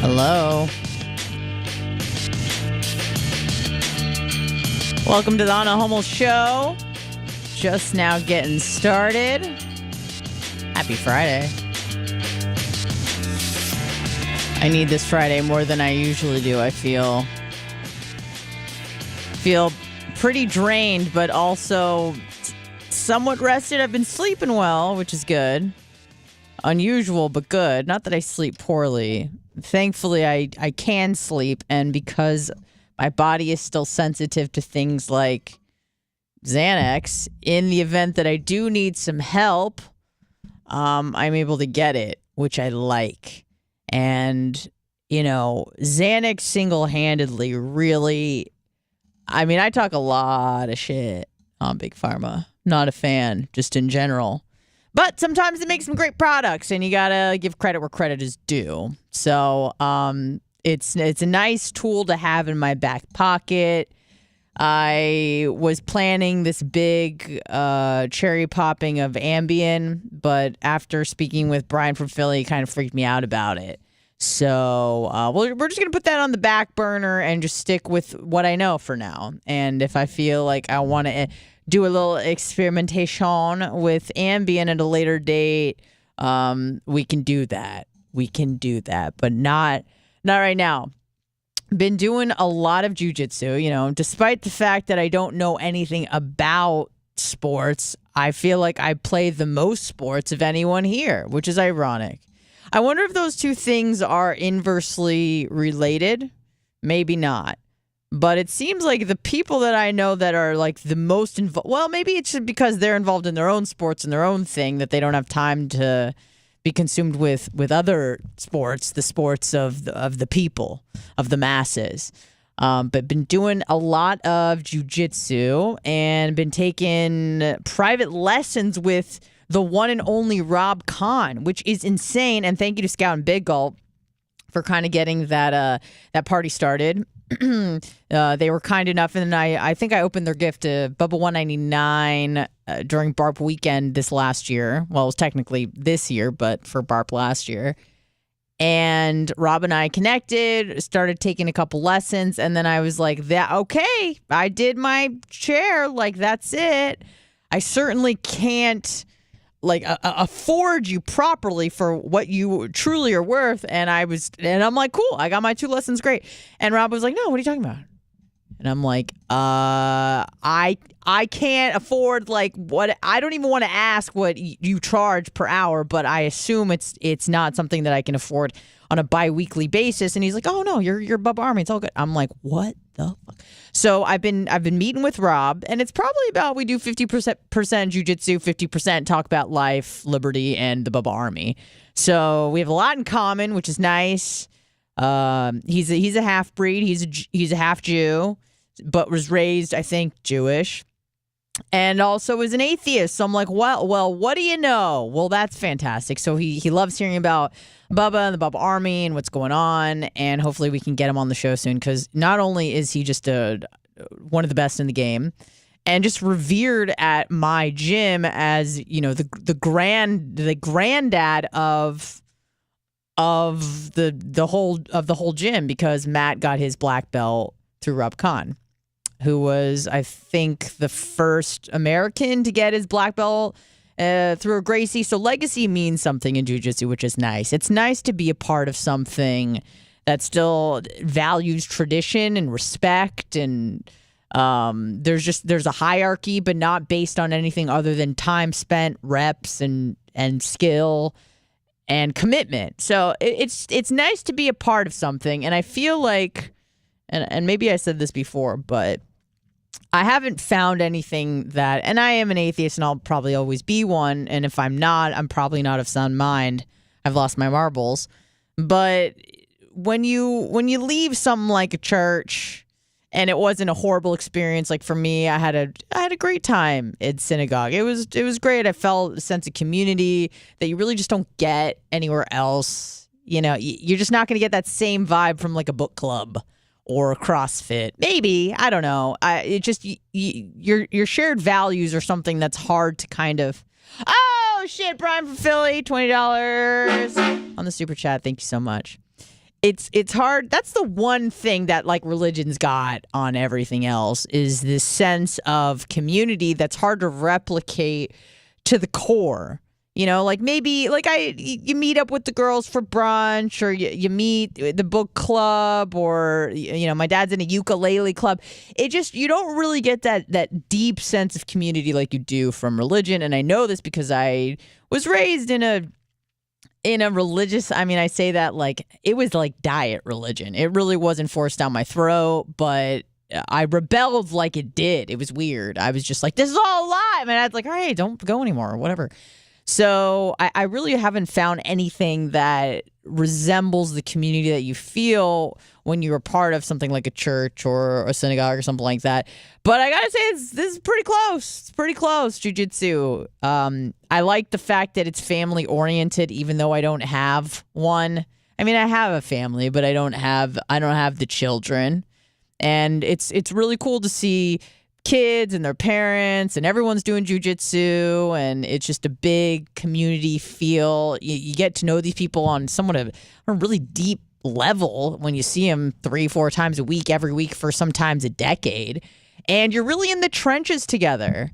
Hello. Welcome to the Hummel Show. Just now getting started. Happy Friday. I need this Friday more than I usually do. I feel pretty drained, but also somewhat rested. I've been sleeping well, which is good. Unusual, but good. Not that I sleep poorly. Thankfully, I can sleep, and because my body is still sensitive to things like Xanax, in the event that I do need some help, I'm able to get it, which I like. And, you know, Xanax single-handedly really, I mean, I talk a lot of shit on Big Pharma. Not a fan, just in general. But sometimes it makes some great products, and you gotta give credit where credit is due. So it's a nice tool to have in my back pocket. I was planning this big cherry popping of Ambien, but after speaking with Brian from Philly, he kind of freaked me out about it. So we're just going to put that on the back burner and just stick with what I know for now. And if I feel like I want to do a little experimentation with Ambien at a later date, we can do that. But not right now. Been doing a lot of jujitsu, you know, despite the fact that I don't know anything about sports. I feel like I play the most sports of anyone here, which is ironic. I wonder if those two things are inversely related. Maybe not. But it seems like the people that I know that are like the most involved, well, maybe it's just because they're involved in their own sports and their own thing that they don't have time to be consumed with other sports, the sports of the people, of the masses. But been doing a lot of jujitsu and been taking private lessons with the one and only Rob Kahn, which is insane. And thank you to Scout and Big Gulp for kind of getting that party started. They were kind enough, and I think I opened their gift to Bubba 199 during BARP weekend this last year. Well, it was technically this year, but for BARP last year. And Rob and I connected, started taking a couple lessons, and then I was like, okay, I did my chair, like that's it. I certainly can't afford you properly for what you truly are worth. And I'm like, cool, I got my 2 lessons, great. And Rob was like, no, what are you talking about? And I'm like, I can't afford what, I don't even want to ask what you charge per hour, but I assume it's not something that I can afford on a bi-weekly basis. And he's like, oh no, you're Bubba Army, it's all good. I'm like, what the fuck? So I've been meeting with Rob, and it's probably about, we do 50% jujitsu, 50% talk about life, liberty, and the Bubba Army. So we have a lot in common, which is nice. He's a half breed. He's a half Jew, but was raised, I think, Jewish, and also is an atheist. So I'm like, well, what do you know? Well, that's fantastic. So he loves hearing about Bubba and the Bubba Army and what's going on, and hopefully we can get him on the show soon, because not only is he just one of the best in the game and just revered at my gym as, you know, the granddad of the whole gym, because Matt got his black belt through Rob Kahn, who was, I think, the first American to get his black belt through a Gracie. So legacy means something in jiu-jitsu, which is nice. It's nice to be a part of something that still values tradition and respect, and there's a hierarchy, but not based on anything other than time spent, reps, and skill and commitment. So it's nice to be a part of something, and I feel like, and maybe I said this before, but I haven't found anything that, and I am an atheist and I'll probably always be one, and if I'm not, I'm probably not of sound mind. I've lost my marbles. But when you leave something like a church, and it wasn't a horrible experience, like for me, I had a great time at synagogue. It was great. I felt a sense of community that you really just don't get anywhere else. You know, you're just not going to get that same vibe from like a book club or CrossFit. Maybe, I don't know. It just your shared values are something that's hard to kind of. Oh shit! Brian from Philly, $20 on the super chat. Thank you so much. it's hard. That's the one thing that like religion's got on everything else is this sense of community that's hard to replicate to the core. Like maybe like you meet up with the girls for brunch, or you meet the book club, or my dad's in a ukulele club. You don't really get that deep sense of community like you do from religion. And I know this because I was raised in a religious, I say that like it was like diet religion. It really wasn't forced down my throat, but I rebelled like it did. It was weird. I was just like, this is all a lie. And I'd like, all right, don't go anymore or whatever. So I really haven't found anything that resembles the community that you feel when you're a part of something like a church or a synagogue or something like that. But I gotta say, this is pretty close. It's pretty close, jiu-jitsu. I like the fact that it's family oriented, even though I don't have one. I have a family, but I don't have the children. And it's really cool to see kids and their parents and everyone's doing jiu-jitsu, and it's just a big community feel. You get to know these people on somewhat of a really deep level when you see them 3-4 times a week, every week for sometimes a decade, and you're really in the trenches together.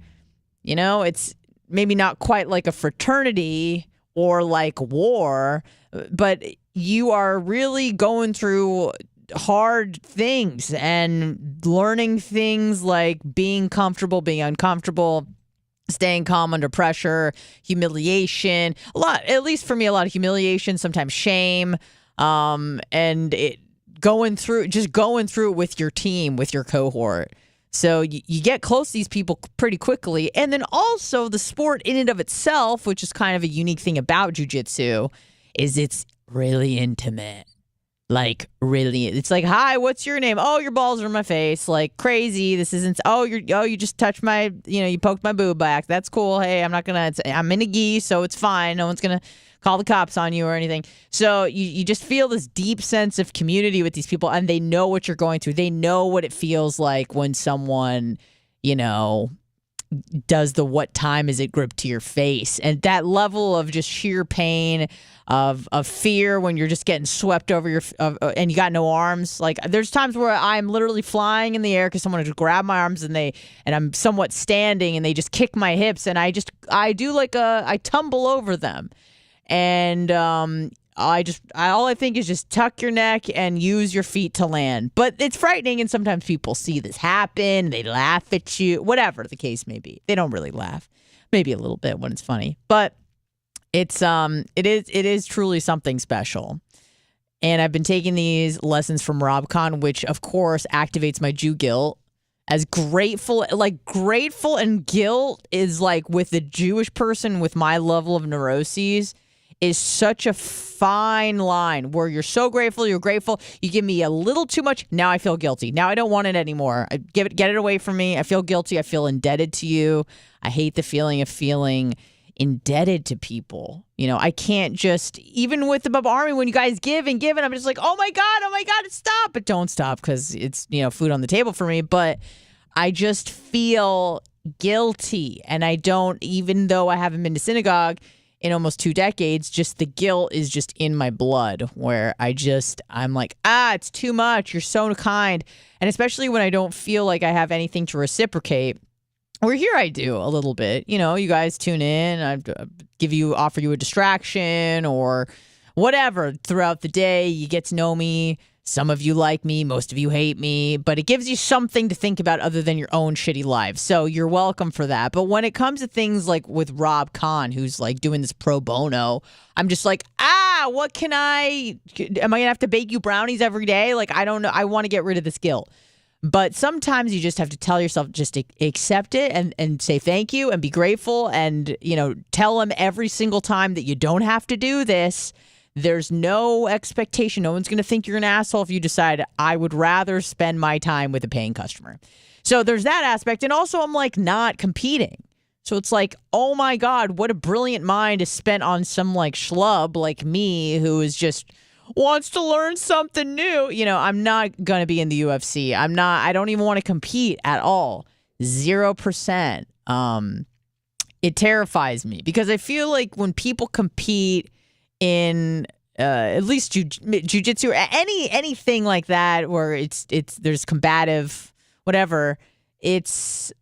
It's maybe not quite like a fraternity or like war, but you are really going through hard things and learning things like being comfortable, being uncomfortable, staying calm under pressure, humiliation, at least for me, a lot of humiliation, sometimes shame, and going through it with your team, with your cohort. So you get close to these people pretty quickly. And then also the sport in and of itself, which is kind of a unique thing about jiu-jitsu, is it's really intimate. Like, really, it's like, hi, what's your name? Oh, your balls are in my face. Like, crazy. This isn't, you just touched my, you poked my boob back. That's cool. Hey, I'm in a gi, so it's fine. No one's going to call the cops on you or anything. So you just feel this deep sense of community with these people, and they know what you're going through. They know what it feels like when someone, does the what time is it grip to your face, and that level of just sheer pain of fear when you're just getting swept over and you got no arms. Like, there's times where I'm literally flying in the air because someone just grab my arms and I'm somewhat standing and they just kick my hips, and I tumble over them, and all I think is just tuck your neck and use your feet to land. But it's frightening, and sometimes people see this happen. They laugh at you, whatever the case may be. They don't really laugh, maybe a little bit when it's funny, but it is truly something special. And I've been taking these lessons from Rob Kahn, which of course activates my Jew guilt. As grateful and guilt is like with the Jewish person with my level of neuroses, is such a fine line where you're so grateful, you're grateful, you give me a little too much, now I feel guilty. Now I don't want it anymore. Get it away from me. I feel guilty. I feel indebted to you. I hate the feeling of feeling indebted to people. I can't just, even with the Bubba Army, when you guys give and give, and I'm just like, oh my God, stop. But don't stop, because it's, food on the table for me. But I just feel guilty. And I don't, even though I haven't been to synagogue in almost 2 decades, just the guilt is just in my blood, where I'm like, it's too much. You're so kind. And especially when I don't feel like I have anything to reciprocate. Where here I do a little bit. You guys tune in, I offer you a distraction or whatever throughout the day. You get to know me. Some of you like me, most of you hate me, but it gives you something to think about other than your own shitty life. So you're welcome for that. But when it comes to things like with Rob Kahn, who's like doing this pro bono, I'm just like, am I gonna have to bake you brownies every day? Like, I don't know. I want to get rid of this guilt. But sometimes you just have to tell yourself, just to accept it and say thank you and be grateful, and, tell them every single time that you don't have to do this. There's no expectation. No one's going to think you're an asshole if you decide, I would rather spend my time with a paying customer. So there's that aspect. And also, I'm like not competing. So it's like, oh my God, what a brilliant mind is spent on some like schlub like me who is just wants to learn something new. I'm not going to be in the UFC. I don't even want to compete at all. 0%. It terrifies me because I feel like when people compete in at least jujitsu or anything like that where there's combative whatever. It's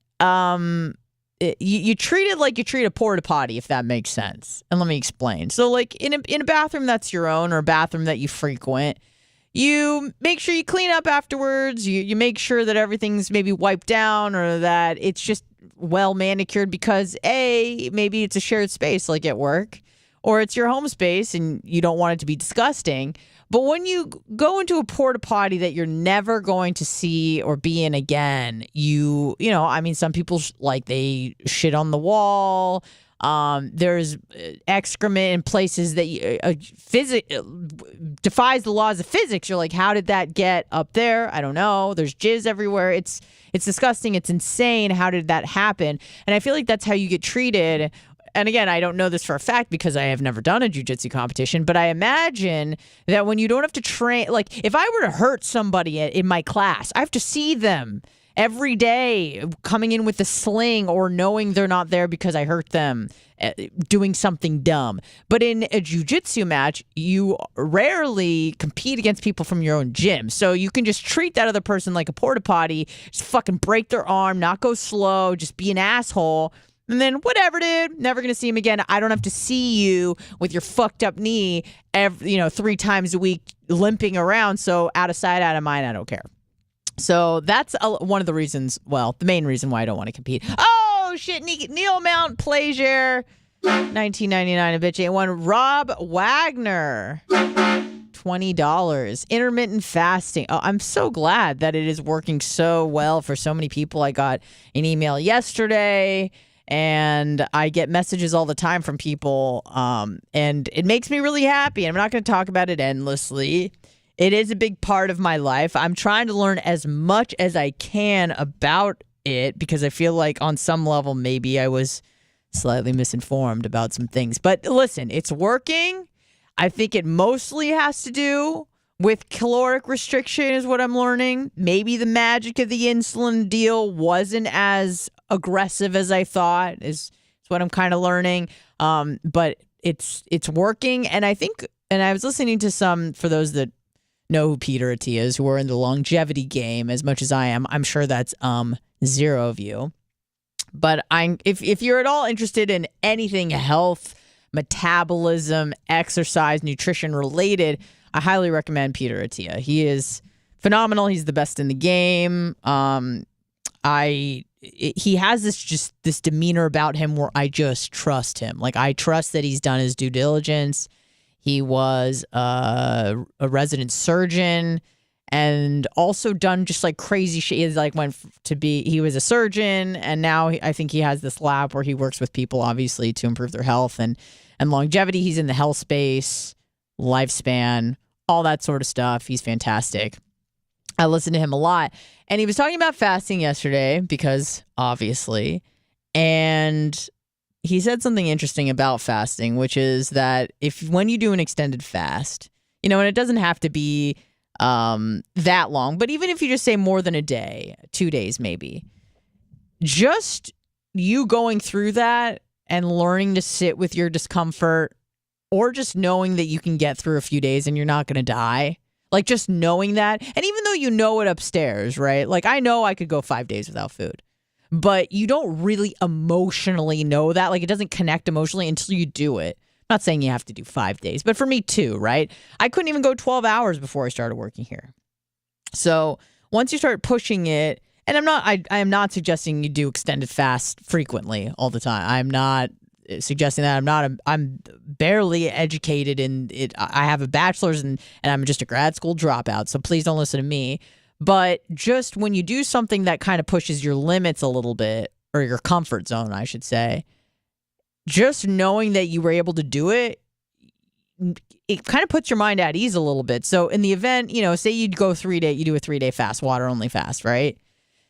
you treat it like you treat a porta potty, if that makes sense. And let me explain. So like in a bathroom that's your own or a bathroom that you frequent, you make sure you clean up afterwards. You make sure that everything's maybe wiped down or that it's just well manicured because maybe it's a shared space like at work or it's your home space and you don't want it to be disgusting. But when you go into a porta potty that you're never going to see or be in again, some people they shit on the wall. There's excrement in places that defies the laws of physics. You're like, how did that get up there? I don't know. There's jizz everywhere. It's disgusting. It's insane. How did that happen? And I feel like that's how you get treated. And again, I don't know this for a fact because I have never done a jiu-jitsu competition, but I imagine that when you don't have to train, like if I were to hurt somebody in my class, I have to see them every day coming in with a sling or knowing they're not there because I hurt them doing something dumb. But in a jiu-jitsu match, you rarely compete against people from your own gym. So you can just treat that other person like a porta potty, just fucking break their arm, not go slow, just be an asshole. And then whatever, dude, never going to see him again. I don't have to see you with your fucked up knee 3 times a week limping around. So out of sight, out of mind, I don't care. So that's one of the reasons, the main reason why I don't want to compete. Oh, shit, Neil Mount Plaisir, $19.99 a bitch ain't one. Rob Wagner, $20. Intermittent fasting. Oh, I'm so glad that it is working so well for so many people. I got an email yesterday. And I get messages all the time from people, and it makes me really happy. I'm not going to talk about it endlessly. It is a big part of my life. I'm trying to learn as much as I can about it because I feel like on some level maybe I was slightly misinformed about some things. But listen, it's working. I think it mostly has to do with caloric restriction is what I'm learning. Maybe the magic of the insulin deal wasn't as aggressive as I thought is what I'm kind of learning. But it's working. And I think, and I was listening to for those that know who Peter Attia is, who are in the longevity game as much as I am. I'm sure that's zero of you. But if you're at all interested in anything health, metabolism, exercise, nutrition related, I highly recommend Peter Attia. He is phenomenal. He's the best in the game. He has this demeanor about him where I just trust him. Like I trust that he's done his due diligence. He was a resident surgeon and also done just like crazy shit. He was a surgeon and now I think he has this lab where he works with people obviously to improve their health and longevity. He's in the health space, lifespan, all that sort of stuff. He's fantastic. I listen to him a lot. And he was talking about fasting yesterday because obviously, and he said something interesting about fasting, which is that when you do an extended fast, and it doesn't have to be that long, but even if you just say more than a day, 2 days maybe, just you going through that and learning to sit with your discomfort or just knowing that you can get through a few days and you're not going to die. Like just knowing that. And even though you know it upstairs, right? Like I know I could go 5 days without food, but you don't really emotionally know that. Like it doesn't connect emotionally until you do it. I'm not saying you have to do 5 days, but for me too, right? I couldn't even go 12 hours before I started working here. So once you start pushing it, and I am not suggesting you do extended fast frequently all the time. I'm not suggesting that. I'm barely educated in it. I have a bachelor's and I'm just a grad school dropout. So please don't listen to me. But just when you do something that kind of pushes your limits a little bit, or your comfort zone, I should say, just knowing that you were able to do it, it kind of puts your mind at ease a little bit. So in the event, say you'd go you do a 3-day fast, water only fast, right?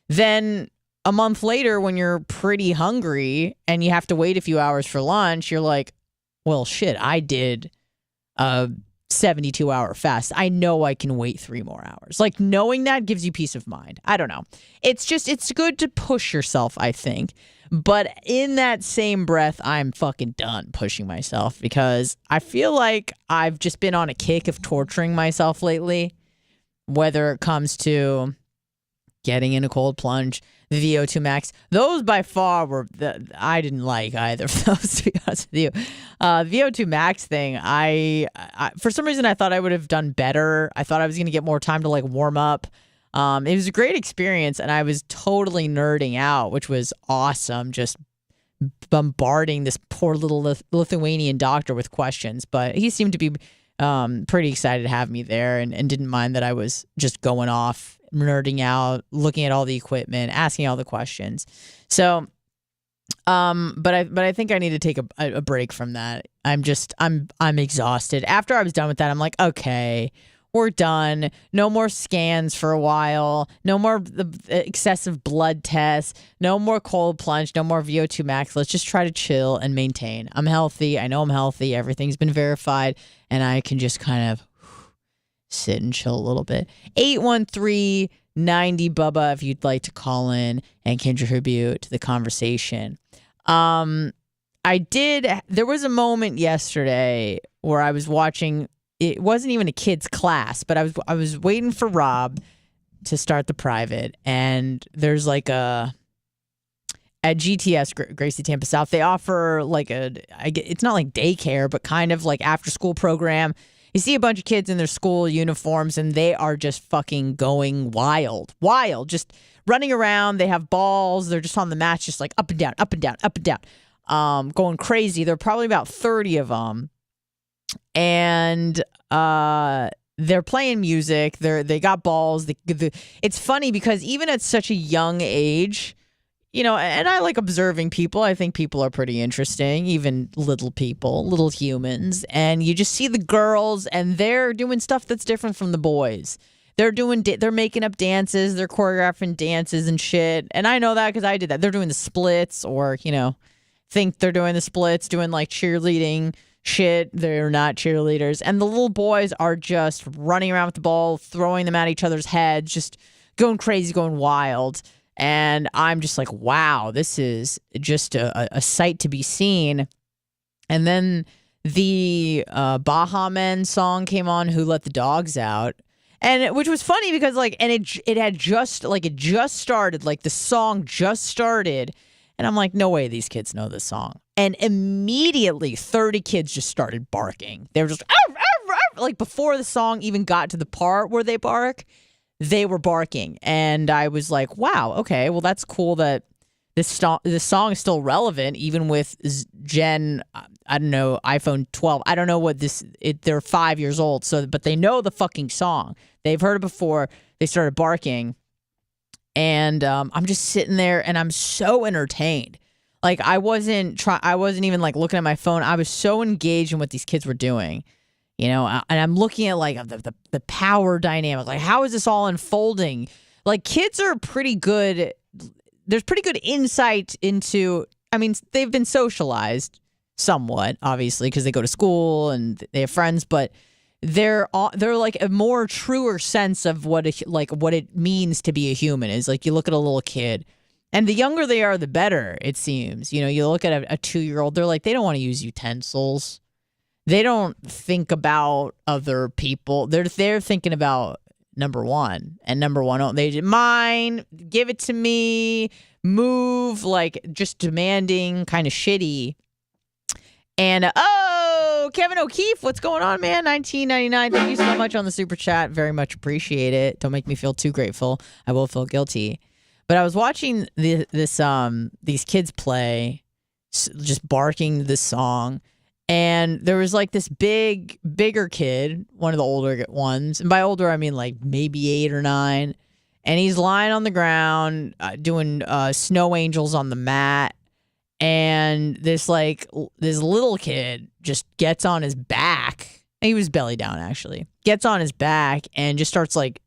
Then a month later, when you're pretty hungry and you have to wait a few hours for lunch, you're like, well, shit, I did a 72-hour fast. I know I can wait 3 more hours. Like, knowing that gives you peace of mind. I don't know. It's good to push yourself, I think. But in that same breath, I'm fucking done pushing myself because I feel like I've just been on a kick of torturing myself lately, whether it comes to getting in a cold plunge, the VO2 max. Those by far I didn't like either of those, to be honest with you. VO2 max thing, I for some reason I thought I would have done better. I thought I was going to get more time to like warm up. It was a great experience, and I was totally nerding out, which was awesome, just bombarding this poor little Lithuanian doctor with questions. But he seemed to be pretty excited to have me there and didn't mind that I was just going off, nerding out, looking at all the equipment, asking all the questions. So, but I think I need to take a break from that. I'm exhausted. After I was done with that, I'm like, okay, we're done. No more scans for a while. No more excessive blood tests. No more cold plunge. No more VO2 max. Let's just try to chill and maintain. I'm healthy. I know I'm healthy. Everything's been verified. And I can just kind of sit and chill a little bit. 813-90 Bubba if you'd like to call in and contribute to the conversation. There was a moment yesterday where I was watching. It wasn't even a kid's class, but I was waiting for Rob to start the private, and there's like at GTS, Gracie Tampa South, they offer like it's not like daycare, but kind of like after school program. You see a bunch of kids in their school uniforms, and they are just fucking going wild, just running around. They have balls. They're just on the mats, just like up and down, up and down, up and down, going crazy. There are probably about 30 of them. And they're playing music. They got balls. It's funny because even at such a young age, and I like observing people. I think people are pretty interesting, even little people, little humans. And you just see the girls, and they're doing stuff that's different from the boys. They're making up dances. They're choreographing dances and shit. And I know that because I did that. They're doing the splits, or think they're doing the splits, doing like cheerleading shit. They're not cheerleaders. And the little boys are just running around with the ball, throwing them at each other's heads, just going crazy, going wild. And I'm just like, wow, this is just a sight to be seen. And then the Baha Men song came on, Who Let the Dogs Out. And which was funny because it just started, like the song just started. And I'm like, no way these kids know this song. And immediately 30 kids just started barking. They were just, arf, arf, arf. Like before the song even got to the part where they bark, they were barking. And I was like, wow, okay, well, that's cool that this song is still relevant, even with Gen, I don't know, iPhone 12. I don't know what they're 5 years old, but they know the fucking song. They've heard it before. They started barking. And I'm just sitting there and I'm so entertained. Like I wasn't even like looking at my phone. I was so engaged in what these kids were doing, and I'm looking at like the power dynamic. Like, how is this all unfolding? Like, kids are pretty good. There's pretty good insight into, they've been socialized somewhat, obviously, because they go to school and they have friends, but they're like a more truer sense of what it means to be a human is. Like, you look at a little kid, and the younger they are, the better, it seems. You look at a 2-year-old, they're like, they don't want to use utensils. They don't think about other people. They're thinking about number one, and number one, they mine, give it to me, move, like just demanding, kind of shitty. And Kevin O'Keefe, what's going on, man? 1999. Thank you so much on the super chat. Very much appreciate it. Don't make me feel too grateful. I will feel guilty. But I was watching these kids play, just barking this song, and there was like this bigger kid, one of the older ones, and by older I mean like maybe 8 or 9, and he's lying on the ground doing snow angels on the mat. And this little kid just gets on his back. He was belly down, actually. Gets on his back and just starts like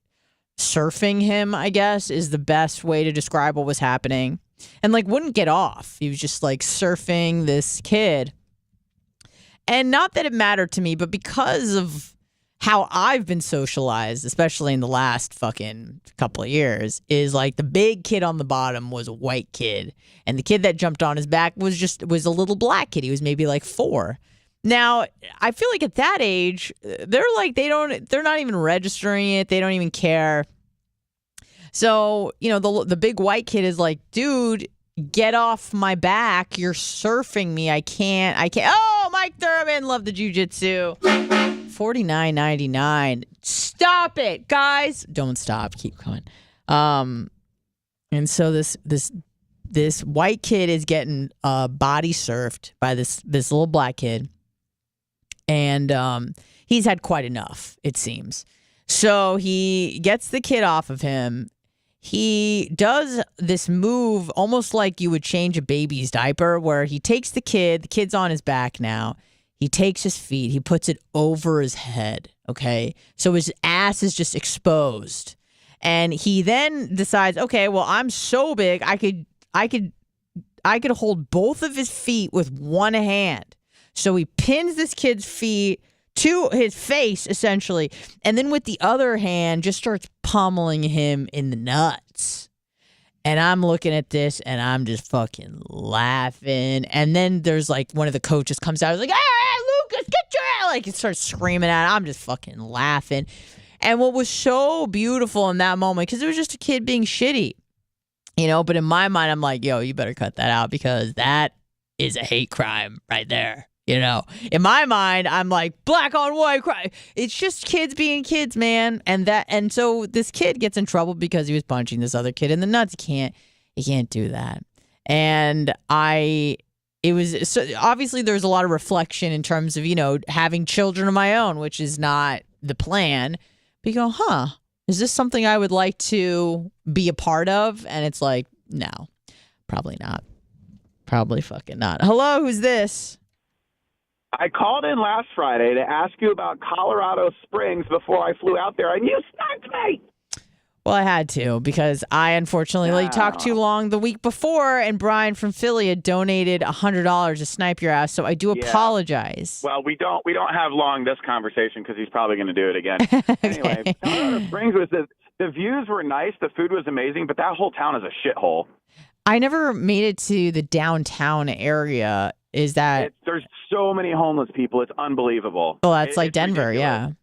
surfing him, I guess, is the best way to describe what was happening. And like wouldn't get off. He was just like surfing this kid. And not that it mattered to me, but because of how I've been socialized, especially in the last fucking couple of years, is like the big kid on the bottom was a white kid, and the kid that jumped on his back was a little black kid. He was maybe like 4. Now, I feel like at that age, they're not even registering it. They don't even care. So, the big white kid is like, dude, get off my back. You're surfing me. I can't. Oh, Mike Thurman, love the jujitsu. $49.99. Stop it, guys. Don't stop. Keep going. And so this white kid is getting body surfed by this little black kid. And he's had quite enough, it seems. So he gets the kid off of him. He does this move almost like you would change a baby's diaper, where he takes the kid's on his back now. He takes his feet, he puts it over his head, okay? So his ass is just exposed. And he then decides, okay, well, I'm so big, I could hold both of his feet with one hand. So he pins this kid's feet to his face, essentially, and then with the other hand just starts pummeling him in the nuts. And I'm looking at this, and I'm just fucking laughing. And then there's like one of the coaches comes out, he's like, "Hey, Lucas, get your," like he starts screaming at him. I'm just fucking laughing. And what was so beautiful in that moment, because it was just a kid being shitty, but in my mind, I'm like, yo, you better cut that out, because that is a hate crime right there. In my mind, I'm like, black on white crime. It's just kids being kids, man. And so this kid gets in trouble because he was punching this other kid in the nuts. He can't do that. And so obviously there's a lot of reflection in terms of, having children of my own, which is not the plan. But you go, is this something I would like to be a part of? And it's like, no, probably not. Probably fucking not. Hello, who's this? I called in last Friday to ask you about Colorado Springs before I flew out there, and you sniped me. Well, I had to, because I unfortunately talked too long the week before, and Brian from Philly had donated $100 to snipe your ass, so I do apologize. Well, we don't have long this conversation, because he's probably going to do it again. Okay. Anyway, Colorado Springs the views were nice, the food was amazing, but that whole town is a shithole. I never made it to the downtown area. Is that there's so many homeless people? It's unbelievable. Well, that's like Denver, ridiculous.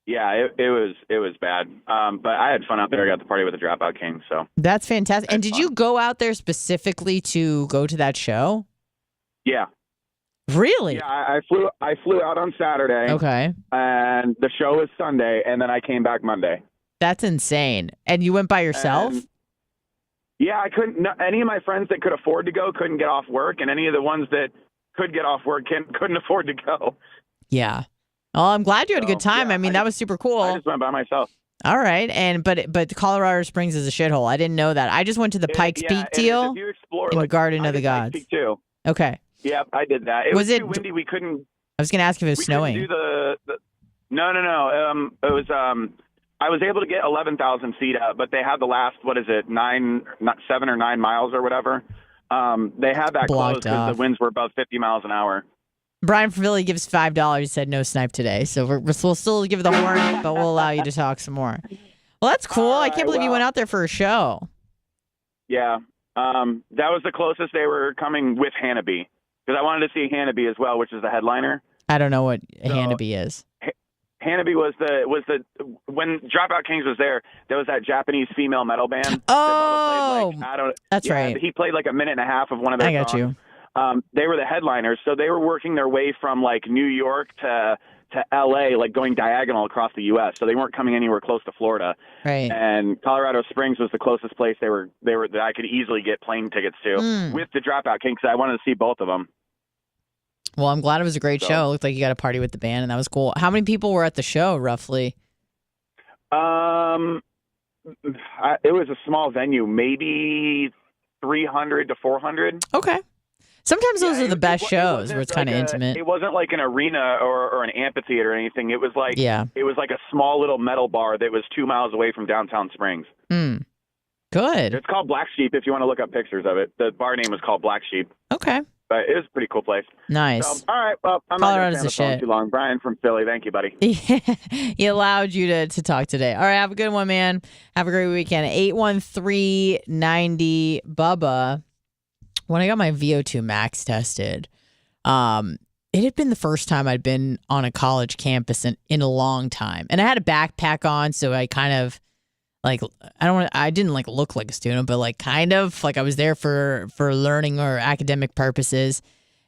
Yeah, it was bad. But I had fun out there. I got to party with the Dropout King. So that's fantastic. And did you go out there specifically to go to that show? Yeah. Really? Yeah, I flew out on Saturday. Okay. And the show was Sunday, and then I came back Monday. That's insane. And you went by yourself? Yeah, I couldn't. Any of my friends that could afford to go couldn't get off work, and any of the ones that could get off work couldn't afford to go. Yeah. Well, I'm glad you had a good time. Yeah, that was super cool. I just went by myself. All right, but Colorado Springs is a shithole. I didn't know that. I just went to the Pikes Peak deal in the Garden of the Gods. Pikes Peak too. Okay. Yeah, I did that. It was too windy. We couldn't. I was going to ask if it was snowing. Do No. It was. I was able to get 11,000 feet up, but they had the last, 7 or 9 miles or whatever. They had that closed because the winds were above 50 miles an hour. Brian from Philly gives $5. He said no snipe today. So we'll still give the horn, but we'll allow you to talk some more. Well, that's cool. I can't believe you went out there for a show. Yeah. That was the closest they were coming with Hannibal, because I wanted to see Hannibal as well, which is the headliner. I don't know what Hannibal is. Hannibal was the when Dropout Kings was there was that Japanese female metal band. Oh, that's right. He played like a minute and a half of one of their songs. I got you. They were the headliners, so they were working their way from like New York to L.A., like going diagonal across the U.S. So they weren't coming anywhere close to Florida. Right. And Colorado Springs was the closest place they were that I could easily get plane tickets to with the Dropout Kings. I wanted to see both of them. Well, I'm glad it was a great show. It looked like you got a party with the band, and that was cool. How many people were at the show, roughly? It was a small venue, maybe 300 to 400. Okay. Sometimes those are the best shows where it's kind of intimate. It wasn't like an arena or an amphitheater or anything. It was like it was like a small little metal bar that was 2 miles away from downtown Springs. Good. It's called Black Sheep if you want to look up pictures of it. The bar name was called Black Sheep. Okay. But it was a pretty cool place. Nice. So, all right. Well, I'm Colorado's not going to too long. Brian from Philly. Thank you, buddy. He allowed you to talk today. All right. Have a good one, man. Have a great weekend. 813-90 Bubba. When I got my VO2 max tested, it had been the first time I'd been on a college campus in a long time. And I had a backpack on, so I kind of like, I didn't like look like a student, but like kind of like I was there for learning or academic purposes.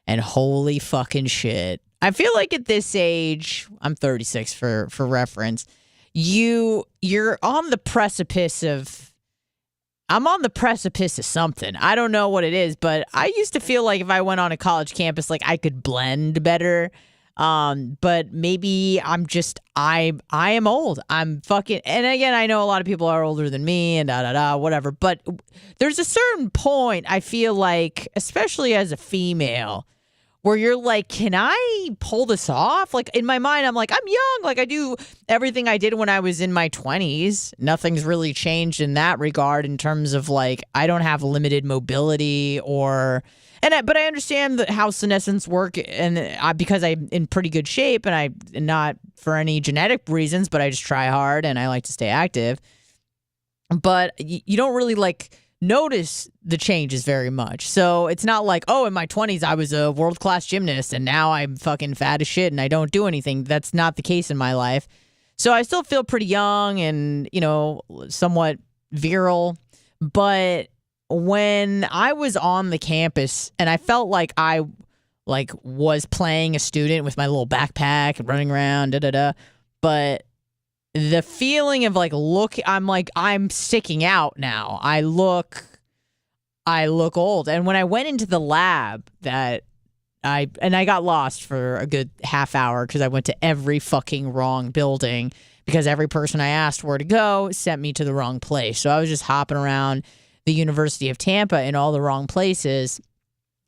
And holy fucking shit. I feel like at this age, I'm 36 for reference, you're on the precipice of, I'm on the precipice of something. I don't know what it is, but I used to feel like if I went on a college campus, like I could blend better. But maybe I'm just, I am old. I'm fucking, and again, I know a lot of people are older than me and whatever, but there's a certain point I feel like, especially as a female, where you're like, can I pull this off? Like in my mind, I'm like, I'm young. Like I do everything I did when I was in my 20s. Nothing's really changed in that regard in terms of like, I don't have limited mobility but I understand how senescence work, and because I'm in pretty good shape, and not for any genetic reasons, but I just try hard and I like to stay active. But you don't really like notice the changes very much. So it's not like, oh, in my 20s I was a world-class gymnast and now I'm fucking fat as shit and I don't do anything. That's not the case in my life. So I still feel pretty young and, somewhat virile, but when I was on the campus and I felt like I was playing a student with my little backpack and running around, but the feeling of I'm sticking out now. I look old. And when I went into the lab I got lost for a good half hour because I went to every fucking wrong building because every person I asked where to go sent me to the wrong place. So I was just hopping around the University of Tampa in all the wrong places,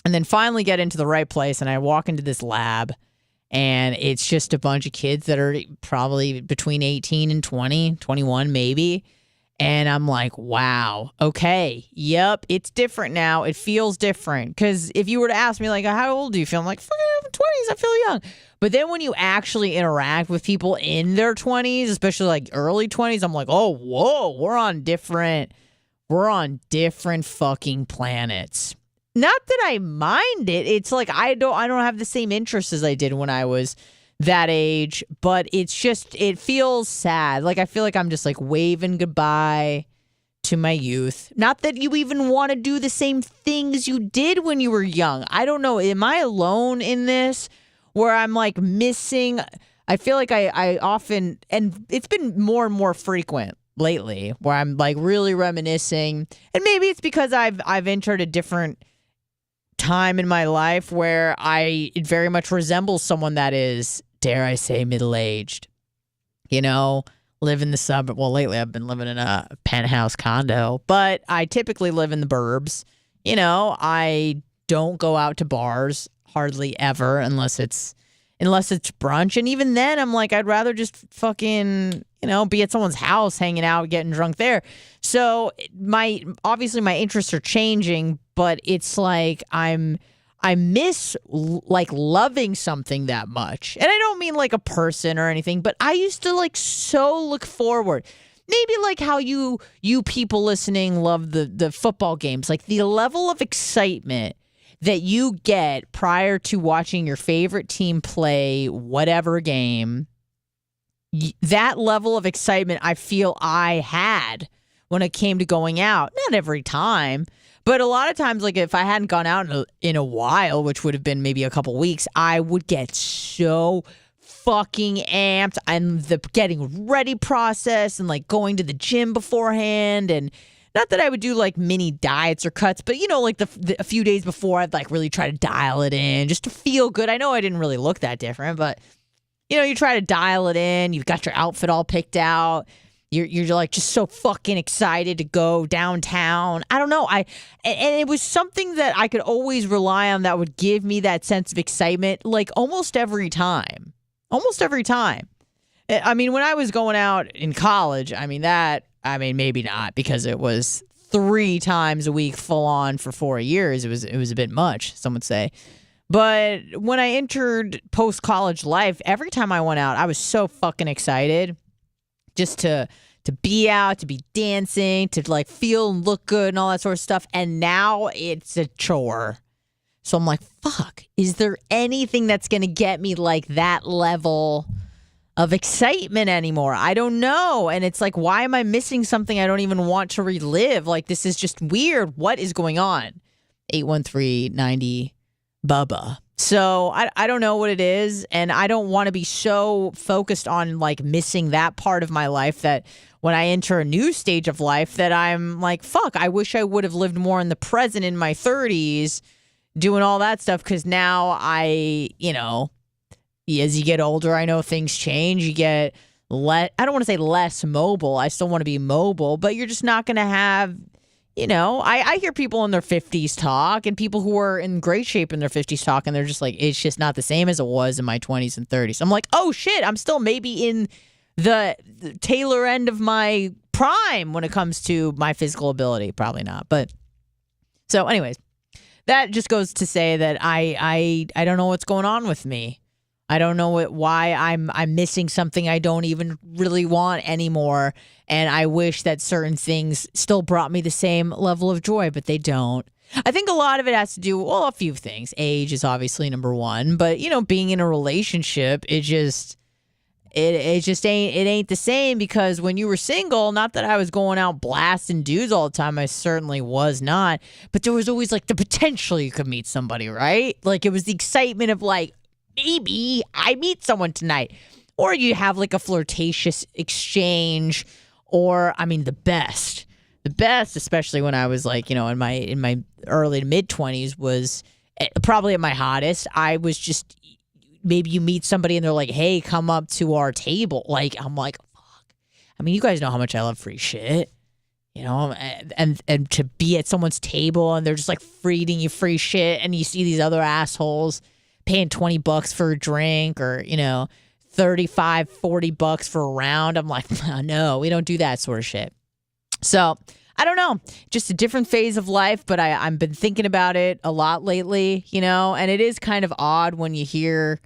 and then finally get into the right place. And I walk into this lab, and it's just a bunch of kids that are probably between 18 and 20, 21 maybe. And I'm like, wow, okay, yep, it's different now. It feels different. Because if you were to ask me, like, how old do you feel? I'm like, fucking 20s, I feel young. But then when you actually interact with people in their 20s, especially like early 20s, I'm like, oh, whoa, we're on different fucking planets. Not that I mind it. It's like I don't have the same interests as I did when I was that age, but it's just, it feels sad. Like I feel like I'm just like waving goodbye to my youth. Not that you even want to do the same things you did when you were young. I don't know. Am I alone in this where I'm like missing? I feel like I often, and it's been more and more frequent lately, where I'm like really reminiscing, and maybe it's because I've entered a different time in my life where it very much resembles someone that is, dare I say, middle-aged. Live in the suburb. Well, lately I've been living in a penthouse condo, but I typically live in the burbs. I don't go out to bars hardly ever unless it's brunch, and even then I'm like, I'd rather just fucking be at someone's house hanging out, getting drunk there. So obviously my interests are changing, but it's like I miss like loving something that much. And I don't mean like a person or anything, but I used to like so look forward. Maybe like how you people listening love the football games, like the level of excitement that you get prior to watching your favorite team play whatever game. That level of excitement I feel I had when it came to going out. Not every time, but a lot of times, like if I hadn't gone out in a while, which would have been maybe a couple weeks, I would get so fucking amped. And the getting ready process and like going to the gym beforehand, and not that I would do like mini diets or cuts, but like a few days before I'd like really try to dial it in just to feel good. I know I didn't really look that different, but you try to dial it in. You've got your outfit all picked out. You're like just so fucking excited to go downtown. I don't know. And it was something that I could always rely on that would give me that sense of excitement, like almost every time. Almost every time. I mean, when I was going out in college, maybe not because it was 3 times a week full on for 4 years. It was a bit much, some would say. But when I entered post-college life, every time I went out, I was so fucking excited just to be out, to be dancing, to like feel and look good and all that sort of stuff. And now it's a chore. So I'm like, fuck, is there anything that's going to get me like that level of excitement anymore? I don't know. And it's like, why am I missing something I don't even want to relive? Like, this is just weird. What is going on? 813-90 Bubba. So I don't know what it is. And I don't want to be so focused on like missing that part of my life that when I enter a new stage of life that I'm like, fuck, I wish I would have lived more in the present in my 30s doing all that stuff. Because now as you get older, I know things change. You get I don't want to say less mobile. I still want to be mobile, but you're just not going to have, I hear people in their 50s talk and people who are in great shape in their 50s talk, and they're just like, it's just not the same as it was in my 20s and 30s. I'm like, oh shit, I'm still maybe in the tailor end of my prime when it comes to my physical ability. Probably not. But so anyways, that just goes to say that I don't know what's going on with me. I don't know why I'm missing something I don't even really want anymore. And I wish that certain things still brought me the same level of joy, but they don't. I think a lot of it has to do, well, a few things. Age is obviously number one, but being in a relationship, it just ain't the same, because when you were single, not that I was going out blasting dudes all the time, I certainly was not, but there was always like the potential you could meet somebody, right? Like it was the excitement of like, maybe I meet someone tonight. Or you have like a flirtatious exchange, or the best, especially when I was like, in my early to mid 20s, was probably at my hottest. I was just, maybe you meet somebody and they're like, hey, come up to our table. Like, I'm like, fuck. You guys know how much I love free shit, and to be at someone's table and they're just like feeding you free shit, and you see these other assholes paying $20 for a drink, or, $35, $40 for a round. I'm like, no, we don't do that sort of shit. So I don't know, just a different phase of life, but I've been thinking about it a lot lately, and it is kind of odd when you're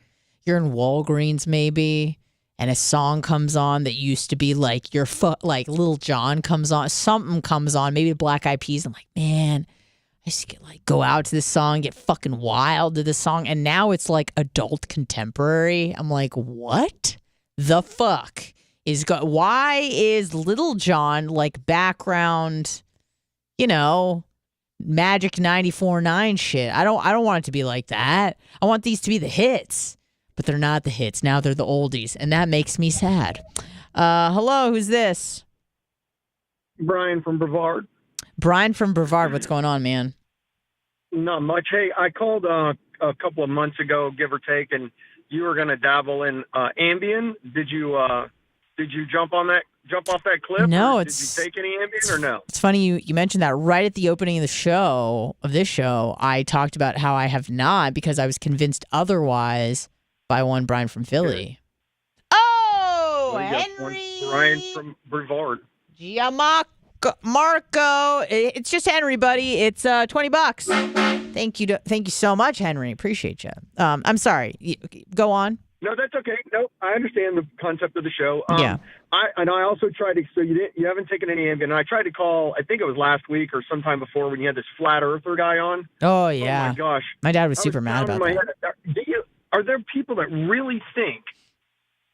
in Walgreens maybe, and a song comes on that used to be like like Lil Jon comes on, something comes on, maybe the Black Eyed Peas. I'm like, man, I just get like go out to this song, get fucking wild to this song, and now it's like adult contemporary. I'm like, what the fuck is why is Lil Jon like background, Magic 94.9 shit? I don't want it to be like that. I want these to be the hits, but they're not the hits. Now they're the oldies, and that makes me sad. Hello, who's this? Brian from Brevard. Brian from Brevard, what's going on, man? Not much. Hey, I called a couple of months ago, give or take, and you were going to dabble in Ambien. Did you jump off that cliff? No, did you take any Ambien or no? It's funny you mentioned that right at the opening of this show. I talked about how I have not, because I was convinced otherwise by one Brian from Philly. Good. Oh, Henry! Brian from Brevard. Marco, it's just Henry, buddy. It's $20. Thank you so much, Henry. Appreciate you. I'm sorry. Go on. No, that's okay. No, I understand the concept of the show. Yeah. I also tried to. So you haven't taken any Ambien. And I tried to call. I think it was last week or sometime before when you had this flat earther guy on. Oh yeah. Oh my gosh. My dad was super mad about that. Are there people that really think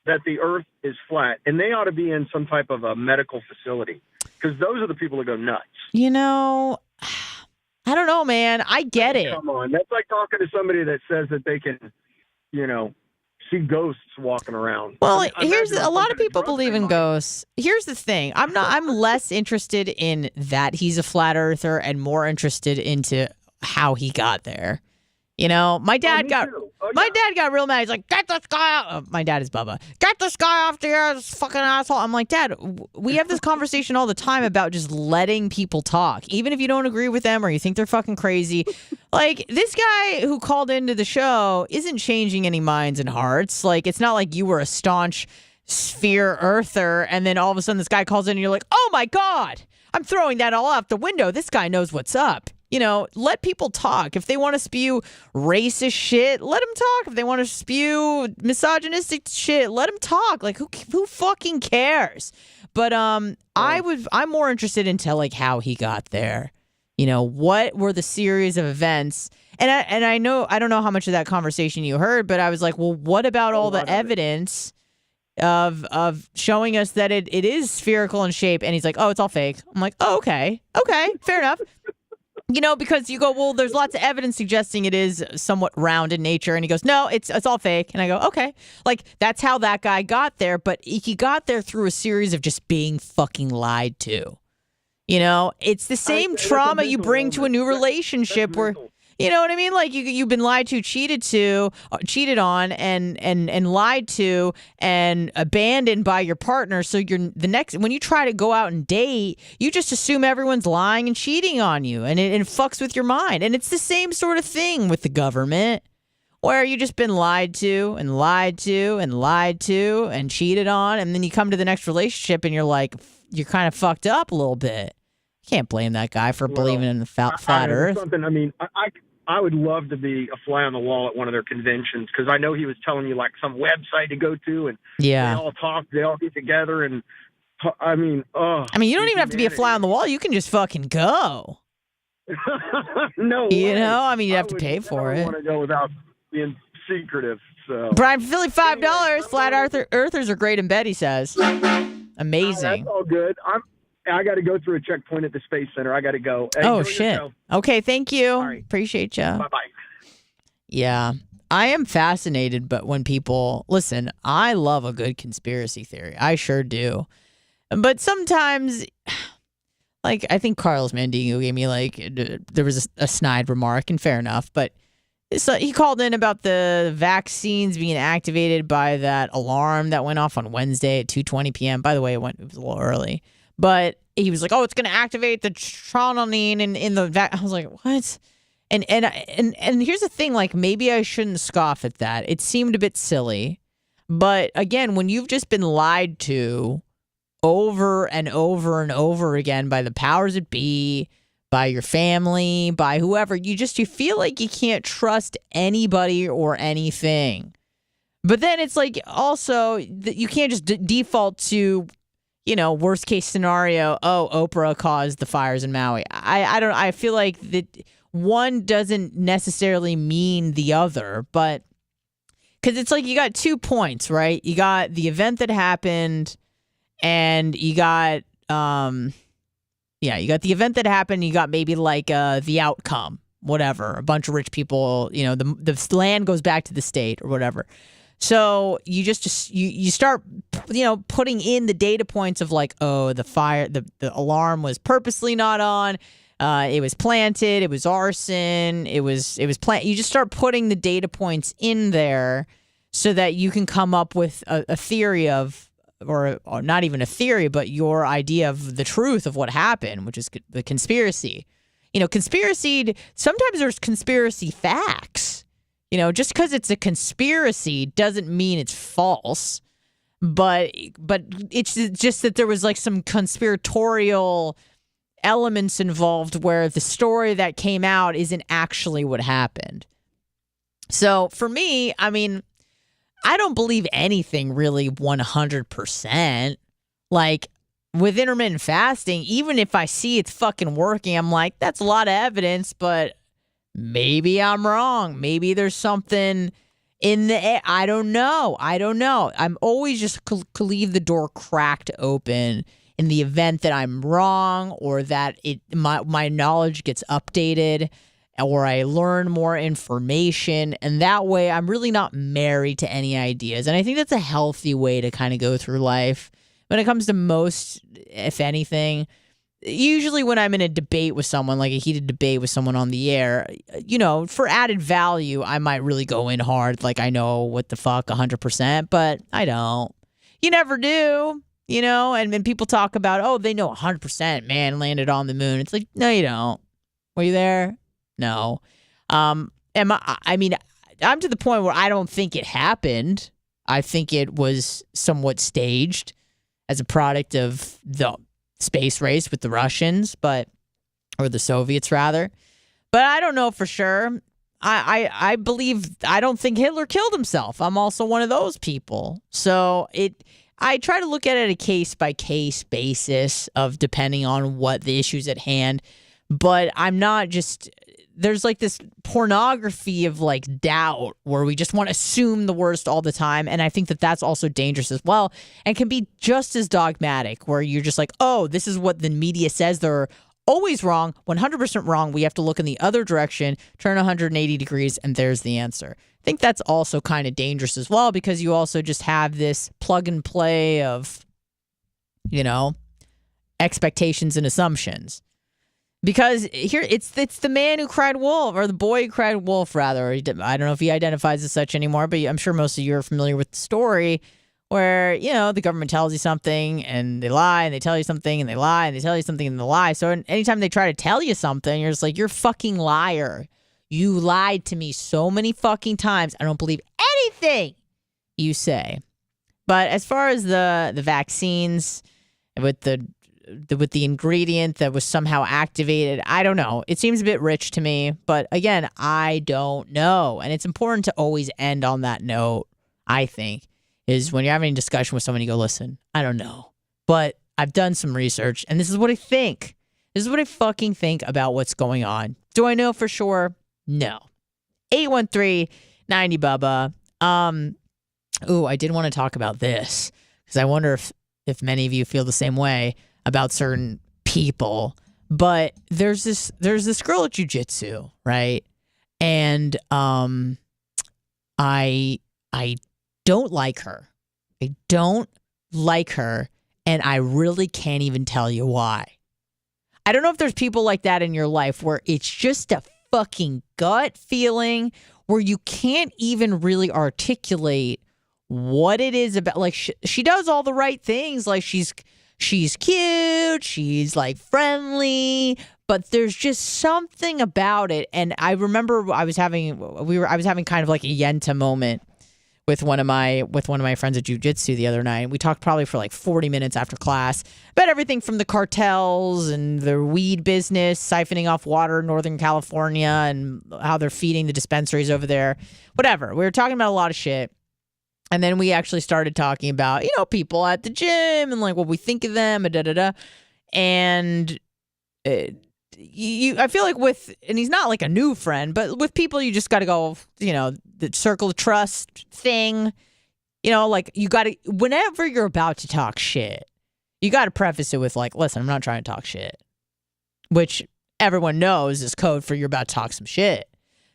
that the Earth is flat, and they ought to be in some type of a medical facility? Because those are the people that go nuts. I don't know, man. I get it. Come on. That's like talking to somebody that says that they can, see ghosts walking around. Well, here's a lot of people believe in ghosts. Here's the thing. I'm less interested in that he's a flat earther and more interested into how he got there. My dad got real mad. He's like, get this guy out. My dad is Bubba. Get this guy off the air, this fucking asshole. I'm like, Dad, we have this conversation all the time about just letting people talk, even if you don't agree with them or you think they're fucking crazy. Like, this guy who called into the show isn't changing any minds and hearts. Like, it's not like you were a staunch sphere earther and then all of a sudden this guy calls in and you're like, oh my God, I'm throwing that all out the window. This guy knows what's up. Let people talk. If they want to spew racist shit, let them talk. If they want to spew misogynistic shit, let them talk. Like, who fucking cares? But I'm more interested into like how he got there. What were the series of events? And I don't know how much of that conversation you heard, but I was like, well, what about all the evidence of showing us that it is spherical in shape? And he's like, oh, it's all fake. I'm like, oh, okay, fair enough. Because you go, well, there's lots of evidence suggesting it is somewhat round in nature. And he goes, no, it's all fake. And I go, okay. Like, that's how that guy got there. But he got there through a series of just being fucking lied to. It's the same trauma you bring to a new relationship where, you know what I mean? Like you've been lied to, cheated on, and lied to, and abandoned by your partner. So when you try to go out and date, you just assume everyone's lying and cheating on you, and it fucks with your mind. And it's the same sort of thing with the government, where you just been lied to and lied to and lied to and cheated on, and then you come to the next relationship and you're kind of fucked up a little bit. Can't blame that guy for believing in the flat Earth. I would love to be a fly on the wall at one of their conventions, because I know he was telling you like some website to go to, and they all talk, they all get together, and you don't even have to be a fly on the wall. You can just fucking go. No way. You'd have to pay for it. I want to go without being secretive. So Brian Philly, $5. Flat Earthers are great in bed, he says. Amazing. That's all good. I got to go through a checkpoint at the Space Center. I got to go. Oh, shit. Yourself. Okay, thank you. All right. Appreciate you. Bye-bye. Yeah. I am fascinated, but when people... Listen, I love a good conspiracy theory. I sure do. But sometimes... Like, I think Carlos Mandingo gave me, there was a snide remark, and fair enough, but he called in about the vaccines being activated by that alarm that went off on Wednesday at 2:20 p.m. By the way, it was a little early. But he was like, oh, it's going to activate the trononine in the I was like, what? And here's the thing, like, maybe I shouldn't scoff at that. It seemed a bit silly. But again, when you've just been lied to over and over and over again by the powers that be, by your family, by whoever, you feel like you can't trust anybody or anything. But then it's like also that you can't just default to, worst case scenario, oh, Oprah caused the fires in Maui. I feel like that one doesn't necessarily mean the other, but because it's like you got 2 points, right? You got the event that happened, and you got you got the event that happened. You got maybe like the outcome, whatever. A bunch of rich people, the land goes back to the state or whatever. So you just you start, putting in the data points of like, oh, the fire, the alarm was purposely not on. It was planted. It was arson. It was plant. You just start putting the data points in there so that you can come up with a theory of, or not even a theory, but your idea of the truth of what happened, which is the conspiracy. Conspiracy. Sometimes there's conspiracy facts. Just because it's a conspiracy doesn't mean it's false, but it's just that there was like some conspiratorial elements involved where the story that came out isn't actually what happened. So for me, I don't believe anything really 100%. Like with intermittent fasting, even if I see it's fucking working, I'm like, that's a lot of evidence, but maybe I'm wrong. Maybe there's something in the air. I don't know. I'm always just leave the door cracked open in the event that I'm wrong, or that my knowledge gets updated, or I learn more information. And that way I'm really not married to any ideas. And I think that's a healthy way to kind of go through life when it comes to most, if anything. Usually when I'm in a debate with someone, like a heated debate with someone on the air, for added value, I might really go in hard. Like I know what the fuck 100%, but I don't. You never do, and when people talk about, oh, they know 100% man landed on the moon. It's like, no, you don't. Were you there? No. I'm to the point where I don't think it happened. I think it was somewhat staged as a product of the space race with the Russians, or the Soviets rather. But I don't know for sure. I don't think Hitler killed himself. I'm also one of those people. So I try to look at it a case by case basis of depending on what the issue's at hand. But I'm not just, there's like this pornography of like doubt where we just want to assume the worst all the time. And I think that that's also dangerous as well and can be just as dogmatic where you're just like, oh, this is what the media says. They're always wrong, 100% wrong. We have to look in the other direction, turn 180 degrees, and there's the answer. I think that's also kind of dangerous as well because you also just have this plug and play of, expectations and assumptions. Because here, it's the man who cried wolf, or the boy who cried wolf, rather. I don't know if he identifies as such anymore, but I'm sure most of you are familiar with the story where, the government tells you something and they lie, and they tell you something and they lie, and they tell you something and they lie. So anytime they try to tell you something, you're just like, you're a fucking liar. You lied to me so many fucking times. I don't believe anything you say. But as far as the vaccines with the ingredient that was somehow activated, I don't know. It seems a bit rich to me. But again, I don't know. And it's important to always end on that note, I think. Is when you're having a discussion with someone, you go, listen, I don't know, but I've done some research and this is what I think. This is what I fucking think about what's going on. Do I know for sure? No. 813-90-Bubba. I did want to talk about this because I wonder if many of you feel the same way about certain people, but there's this girl at jiu-jitsu, right? And I don't like her. I don't like her, and I really can't even tell you why. I don't know if there's people like that in your life where it's just a fucking gut feeling where you can't even really articulate what it is about. Like she does all the right things. Like she's cute, she's like friendly, but there's just something about it. And I remember I was having kind of like a Yenta moment with one of my friends at jiu-jitsu the other night. We talked probably for like 40 minutes after class about everything from the cartels and the weed business, siphoning off water in Northern California and how they're feeding the dispensaries over there. Whatever. We were talking about a lot of shit. And then we actually started talking about, people at the gym and like what we think of them and da-da-da. And I feel like and he's not like a new friend, but with people, you just got to go, the circle of trust thing, like you got to, whenever you're about to talk shit, you got to preface it with like, listen, I'm not trying to talk shit, which everyone knows is code for you're about to talk some shit.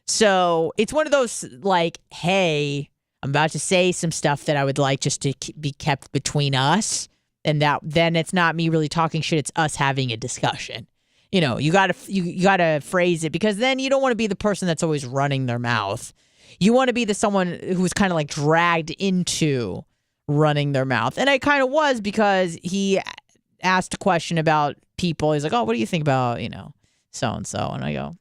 So it's one of those like, hey, I'm about to say some stuff that I would like just to be kept between us. And then it's not me really talking shit. It's us having a discussion. You gotta phrase it because then you don't want to be the person that's always running their mouth. You want to be someone who's kind of like dragged into running their mouth. And I kind of was because he asked a question about people. He's like, oh, what do you think about, so-and-so? And I go,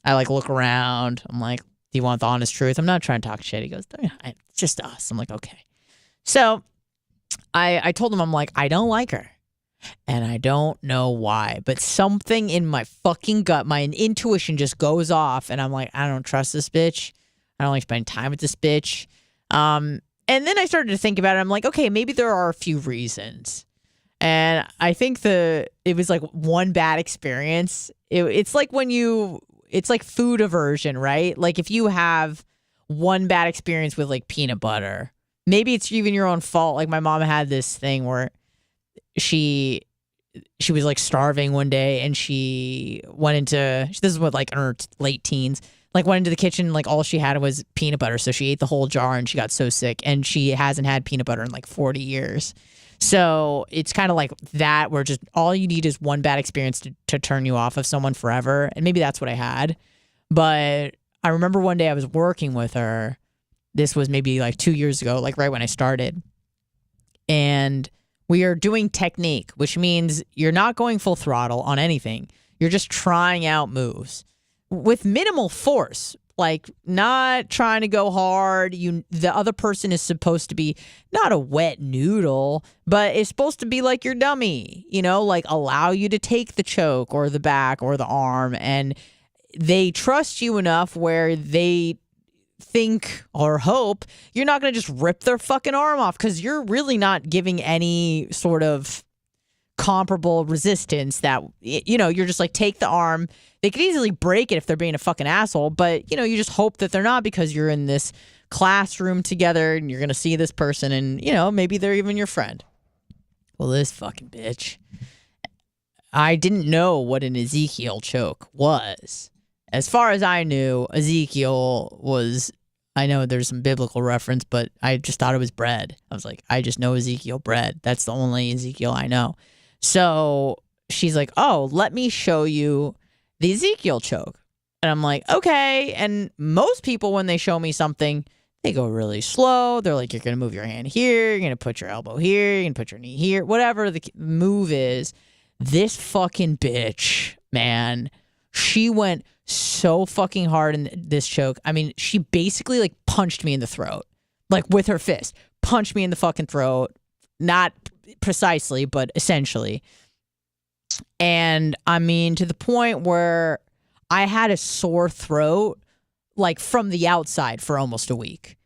I like look around. I'm like, do you want the honest truth? I'm not trying to talk shit. He goes, it's just us. I'm like, okay. So I told him, I'm like, I don't like her. And I don't know why, but something in my fucking gut, my intuition just goes off. And I'm like, I don't trust this bitch. I don't like spending time with this bitch. And then I started to think about it. I'm like, okay, maybe there are a few reasons. And I think it was like one bad experience. It's like it's like food aversion, right? Like if you have one bad experience with like peanut butter, maybe it's even your own fault. Like my mom had this thing where she was like starving one day and this is what like in her late teens, like went into the kitchen, like all she had was peanut butter. So she ate the whole jar and she got so sick and she hasn't had peanut butter in like 40 years. So it's kind of like that where just all you need is one bad experience to turn you off of someone forever. And maybe that's what I had. But I remember one day I was working with her. This was maybe like 2 years ago, like right when I started. And we are doing technique, which means you're not going full throttle on anything. You're just trying out moves with minimal force. like not trying to go hard. The other person is supposed to be not a wet noodle, but it's supposed to be like your dummy, like allow you to take the choke or the back or the arm. And they trust you enough where they think or hope you're not going to just rip their fucking arm off, because you're really not giving any sort of comparable resistance that, you're just like, take the arm. They could easily break it if they're being a fucking asshole, but, you just hope that they're not, because you're in this classroom together and you're going to see this person and, maybe they're even your friend. Well, this fucking bitch. I didn't know what an Ezekiel choke was. As far as I knew, Ezekiel was, I know there's some biblical reference, but I just thought it was bread. I was like, I just know Ezekiel bread. That's the only Ezekiel I know. So she's like, oh, let me show you the Ezekiel choke. And I'm like, okay. And most people, when they show me something, they go really slow. They're like, you're going to move your hand here. You're going to put your elbow here. You're going to put your knee here. Whatever the move is. This fucking bitch, man, she went so fucking hard in this choke. I mean, she basically like punched me in the throat, like with her fist, punched me in the fucking throat. Not precisely, but essentially. And I mean, to the point where I had a sore throat, like from the outside for almost a week.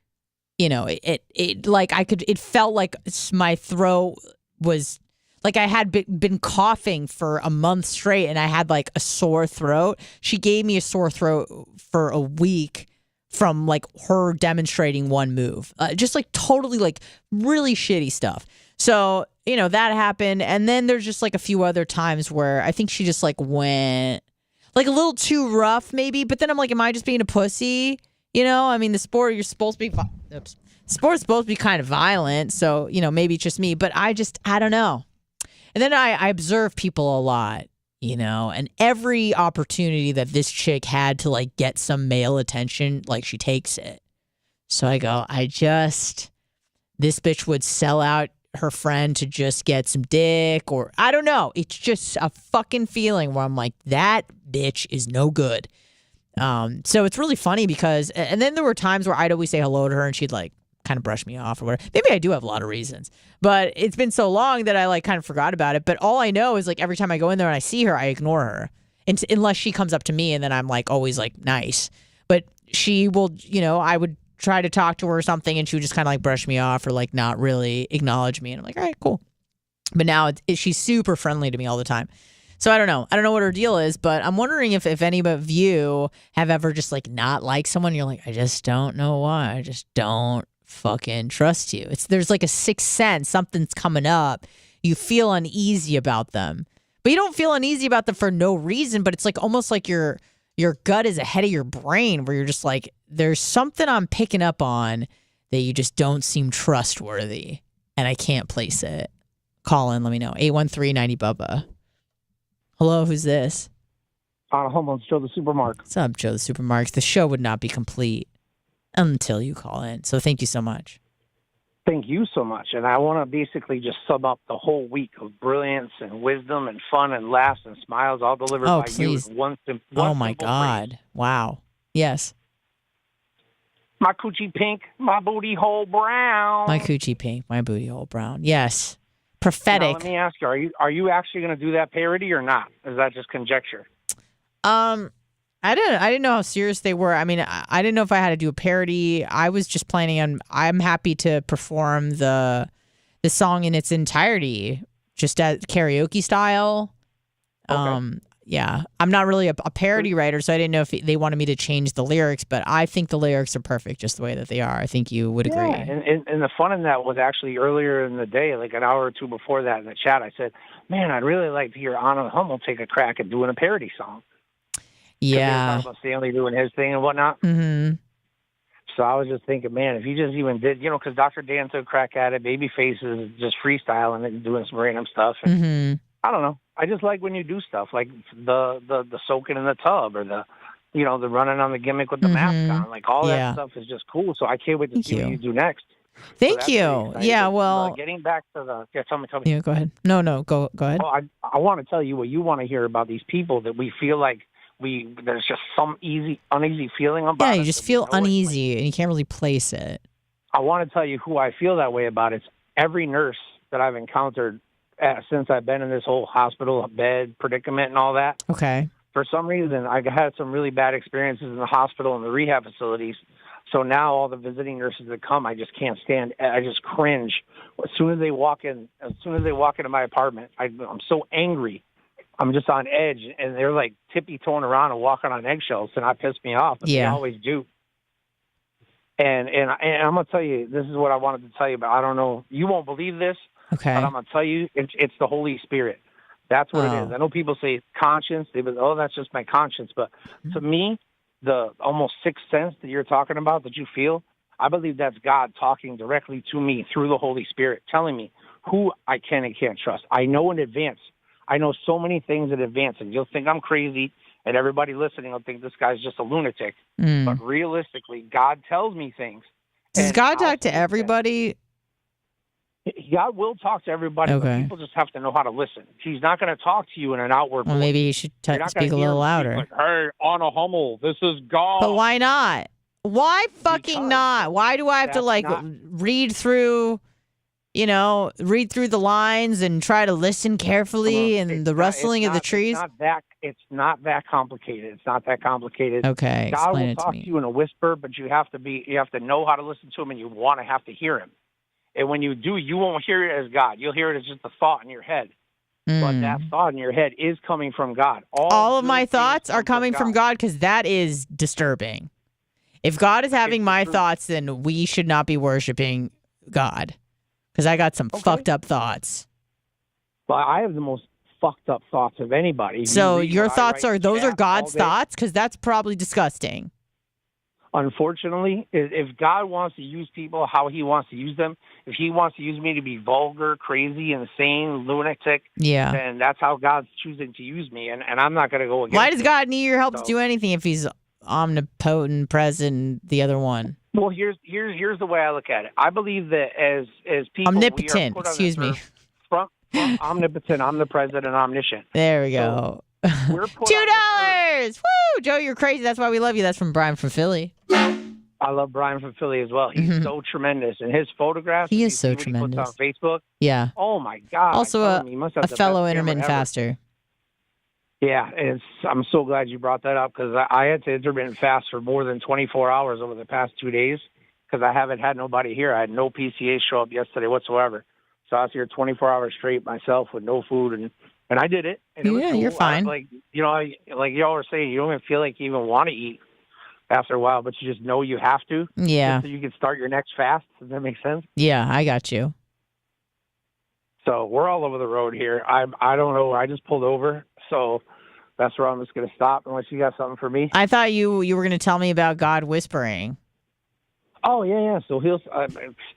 It like it felt like my throat was like I had been coughing for a month straight and I had like a sore throat. She gave me a sore throat for a week from like her demonstrating one move. Just like totally like really shitty stuff. So, that happened. And then there's just like a few other times where I think she just like went like a little too rough maybe. But then I'm like, am I just being a pussy? I mean, the sport, you're supposed to be, sport's supposed to be kind of violent. So, maybe it's just me, but I don't know. And then I observe people a lot, and every opportunity that this chick had to like get some male attention, like she takes it. So I go, this bitch would sell out her friend to just get some dick, or I don't know. It's just a fucking feeling where I'm like, that bitch is no good. So it's really funny because, and then there were times where I'd always say hello to her and she'd like kind of brush me off or whatever. Maybe I do have a lot of reasons, but it's been so long that I like kind of forgot about it. But all I know is like every time I go in there and I see her, I ignore her unless she comes up to me, and then I'm like always like nice. But she will, I would try to talk to her or something and she would just kind of like brush me off or like not really acknowledge me. And I'm like, all right, cool. But now she's super friendly to me all the time. So I don't know. I don't know what her deal is, but I'm wondering if any of you have ever just like not liked someone. You're like, I just don't know why. I just don't fucking trust you. There's like a sixth sense. Something's coming up. You feel uneasy about them, but you don't feel uneasy about them for no reason. But it's like almost like your gut is ahead of your brain, where you're just like, there's something I'm picking up on that you just don't seem trustworthy, and I can't place it. Call in, let me know. 813-90-BUBBA. Hello, who's this? Hummel, it's Joe the Supermarket. What's up, Joe the Supermarket? The show would not be complete until you call in, so thank you so much. Thank you so much. And I want to basically just sum up the whole week of brilliance and wisdom and fun and laughs and smiles all delivered by please. you. One oh, my simple God. phrase. Wow. Yes. My coochie pink, my booty hole brown. My coochie pink, my booty hole brown. Yes. Prophetic. Now, let me ask you, are you actually going to do that parody or not? Is that just conjecture? I didn't know how serious they were. I mean, I didn't know if I had to do a parody. I was just planning on, I'm happy to perform the song in its entirety, just as karaoke style. Okay. Yeah. I'm not really a parody writer, so I didn't know if they wanted me to change the lyrics, but I think the lyrics are perfect just the way that they are. I think you would agree. Yeah, and the fun in that was actually earlier in the day, like an hour or two before that in the chat, I said, man, I'd really like to hear Anna Hummel take a crack at doing a parody song. Yeah. About Stanley doing his thing and whatnot. Mm-hmm. So I was just thinking, man, if you just even did, because Dr. Dan took a crack at it, Babyface is just freestyling and doing some random stuff. And Mm-hmm. I don't know. I just like when you do stuff like the soaking in the tub or the running on the gimmick with the mask on. Like all that stuff is just cool. So I can't wait to see what you do next. Thank you. Yeah, well, getting back to tell me. Yeah, go ahead. No, go ahead. Oh, I want to tell you what you want to hear about these people that we feel like there's just some uneasy feeling about it. Yeah, you just feel uneasy and you can't really place it. I want to tell you who I feel that way about. It's every nurse that I've encountered since I've been in this whole hospital bed predicament and all that. Okay. For some reason, I had some really bad experiences in the hospital and the rehab facilities. So now all the visiting nurses that come, I just can't stand. I just cringe as soon as they walk into my apartment. I'm so angry. I'm just on edge, and they're like tippy-toeing around and walking on eggshells, and that pissed me off. But they always do. And I'm gonna tell you, this is what I wanted to tell you. But I don't know, you won't believe this. Okay. But I'm gonna tell you, it's the Holy Spirit. That's what it is. I know people say conscience. They go, "Oh, that's just my conscience." But to me, the almost sixth sense that you're talking about, that you feel, I believe that's God talking directly to me through the Holy Spirit, telling me who I can and can't trust. I know in advance. I know so many things in advance, and you'll think I'm crazy, and everybody listening will think this guy's just a lunatic. But realistically, God tells me things. Does God talk to everybody? God will talk to everybody, but people just have to know how to listen. He's not going to talk to you in an outward voice. Maybe you should speak a little louder. Like, hey, Anna Hummel, this is God. But why not? Why fucking not? Why do I have to read through the lines and try to listen carefully and the rustling of the trees? It's not that complicated. It's not that complicated. Okay, God will talk to you in a whisper, but you have to know how to listen to him, and you want to have to hear him. And when you do, you won't hear it as God. You'll hear it as just a thought in your head. But that thought in your head is coming from God. All of my thoughts are coming from God, because that is disturbing. If God is having my thoughts, then we should not be worshiping God, because I got some fucked up thoughts. Well, I have the most fucked up thoughts of anybody. So your thoughts are God's thoughts? Because that's probably disgusting. Unfortunately, if God wants to use people how he wants to use them, if he wants to use me to be vulgar, crazy, insane, lunatic, then that's how God's choosing to use me, and I'm not going to go against Why does God need your help to do anything if he's omnipotent, present, the other one? Well, here's the way I look at it. I believe that as people, omnipotent, excuse me. From omnipotent, omnipresent, and omniscient. There we go. We're put $2. Woo, Joe, you're crazy. That's why we love you. That's from Brian from Philly. I love Brian from Philly as well. He's so tremendous, and his photographs. He is so tremendous. He puts on Facebook. Yeah. Oh my God. Also a fellow intermittent faster. Yeah, I'm so glad you brought that up, because I had to intermittent fast for more than 24 hours over the past 2 days, because I haven't had nobody here. I had no PCA show up yesterday whatsoever. So I was here 24 hours straight myself with no food, and I did it. And it was cool. You're fine. Like y'all were saying, you don't even feel like you even want to eat after a while, but you just know you have to. Yeah. So you can start your next fast. Does that make sense? Yeah, I got you. So we're all over the road here. I don't know. I just pulled over, so that's where I'm just going to stop unless you got something for me. I thought you were going to tell me about God whispering. Oh, yeah. So he'll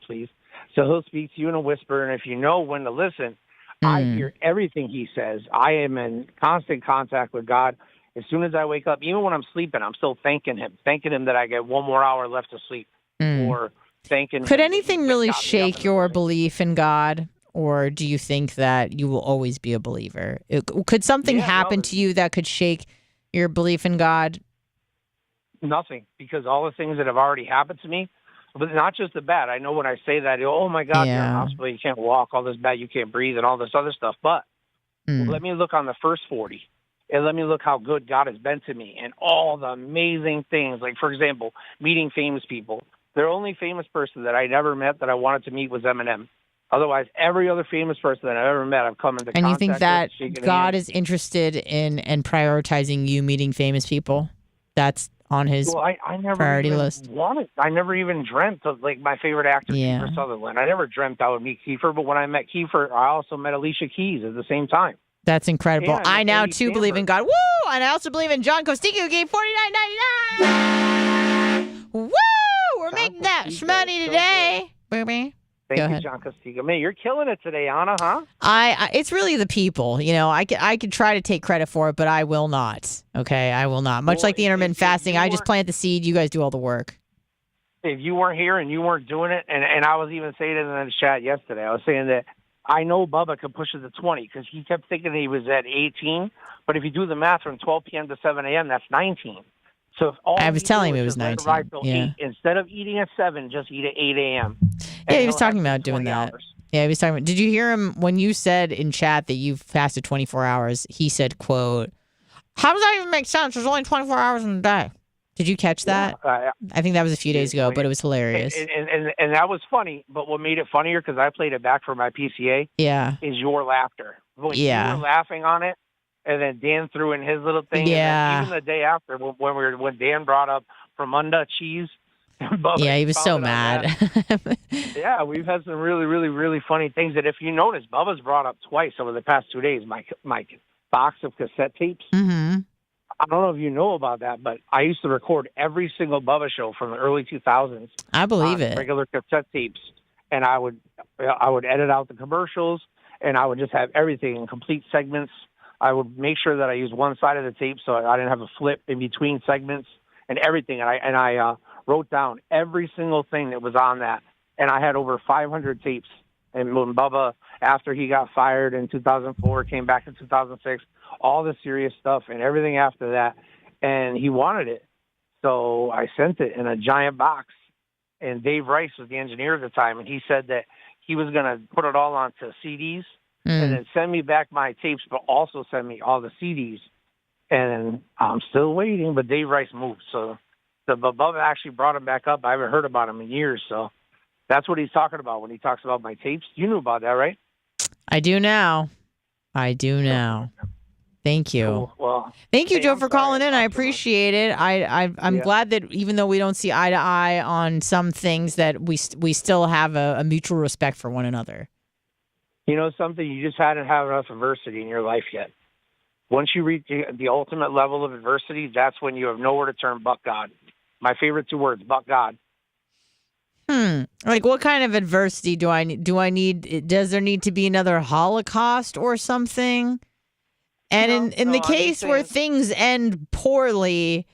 please. So he'll speak to you in a whisper, and if you know when to listen, I hear everything he says. I am in constant contact with God. As soon as I wake up, even when I'm sleeping, I'm still thanking him that I get 1 more hour left to sleep, or thanking him. Could anything really shake your belief in God, or do you think that you will always be a believer? Could something happen to you that could shake your belief in God? Nothing, because all the things that have already happened to me, but not just the bad. I know when I say that, oh my God, you're in the hospital, you can't walk, all this bad, you can't breathe, and all this other stuff. But let me look on the first 40, and let me look how good God has been to me, and all the amazing things. Like, for example, meeting famous people. The only famous person that I never met that I wanted to meet was Eminem. Otherwise, every other famous person that I've ever met, I've come into contact with. And you think that God is interested in and prioritizing you meeting famous people? That's on his priority list. I never even dreamt of, like, my favorite actor, Kiefer Sutherland. I never dreamt I would meet Kiefer, but when I met Kiefer, I also met Alicia Keys at the same time. That's incredible. And I now too believe in God. Woo! And I also believe in John Costica, who gave $49.99. Woo! We're making that money today, baby. Thank you, John Costica. Man, you're killing it today, Anna, huh? It's really the people. You know, I could try to take credit for it, but I will not. Okay, I will not. Much like the intermittent fasting, I just plant the seed. You guys do all the work. If you weren't here and you weren't doing it, and I was even saying it in the chat yesterday, I was saying that I know Bubba could push it to 20 because he kept thinking he was at 18. But if you do the math from 12 p.m. to 7 a.m., that's 19. So if all I was you telling do him it is was just let 19. ride till Yeah. 8, instead of eating at 7, just eat at 8 a.m. Yeah, he was he'll talking have about his doing 20 that. hours. Yeah, he was talking about. Did you hear him when you said in chat that you've fasted 24 hours? He said, "quote How does that even make sense? There's only 24 hours in a day." Did you catch that? Yeah, I think that was a few days ago, but it was hilarious. and that was funny. But what made it funnier, because I played it back for my PCA, Yeah. is your laughter. When you were laughing on it, and then Dan threw in his little thing. Yeah. And then even the day after, when Dan brought up Fremunda cheese, Bubba Yeah, he was so expounded on mad. Yeah, we've had some really, really, really funny things that if you notice, Bubba's brought up twice over the past 2 days. My box of cassette tapes. Mm-hmm. I don't know if you know about that, but I used to record every single Bubba show from the early 2000s. I believe it. Regular cassette tapes, and I would edit out the commercials, and I would just have everything in complete segments. I would make sure that I used one side of the tape so I didn't have a flip in between segments and everything. And I wrote down every single thing that was on that, and I had over 500 tapes. And when Bubba, after he got fired in 2004, came back in 2006, all the serious stuff and everything after that, and he wanted it. So I sent it in a giant box, and Dave Rice was the engineer at the time, and he said that he was going to put it all onto CDs and then send me back my tapes, but also send me all the CDs. And I'm still waiting, but Dave Rice moved. So Bubba actually brought him back up. I haven't heard about him in years, so that's what he's talking about when he talks about my tapes. You knew about that, right? I do now. Thank you. Cool. Well, thank you, Joe, I'm for sorry calling in. I talked so much. appreciate it. I'm glad that even though we don't see eye to eye on some things, that we still have a mutual respect for one another. You know something? You just hadn't had enough adversity in your life yet. Once you reach the ultimate level of adversity, that's when you have nowhere to turn but God. My favorite 2 words, but God. Like, what kind of adversity do I need? Does there need to be another Holocaust or something? And in the case where things end poorly,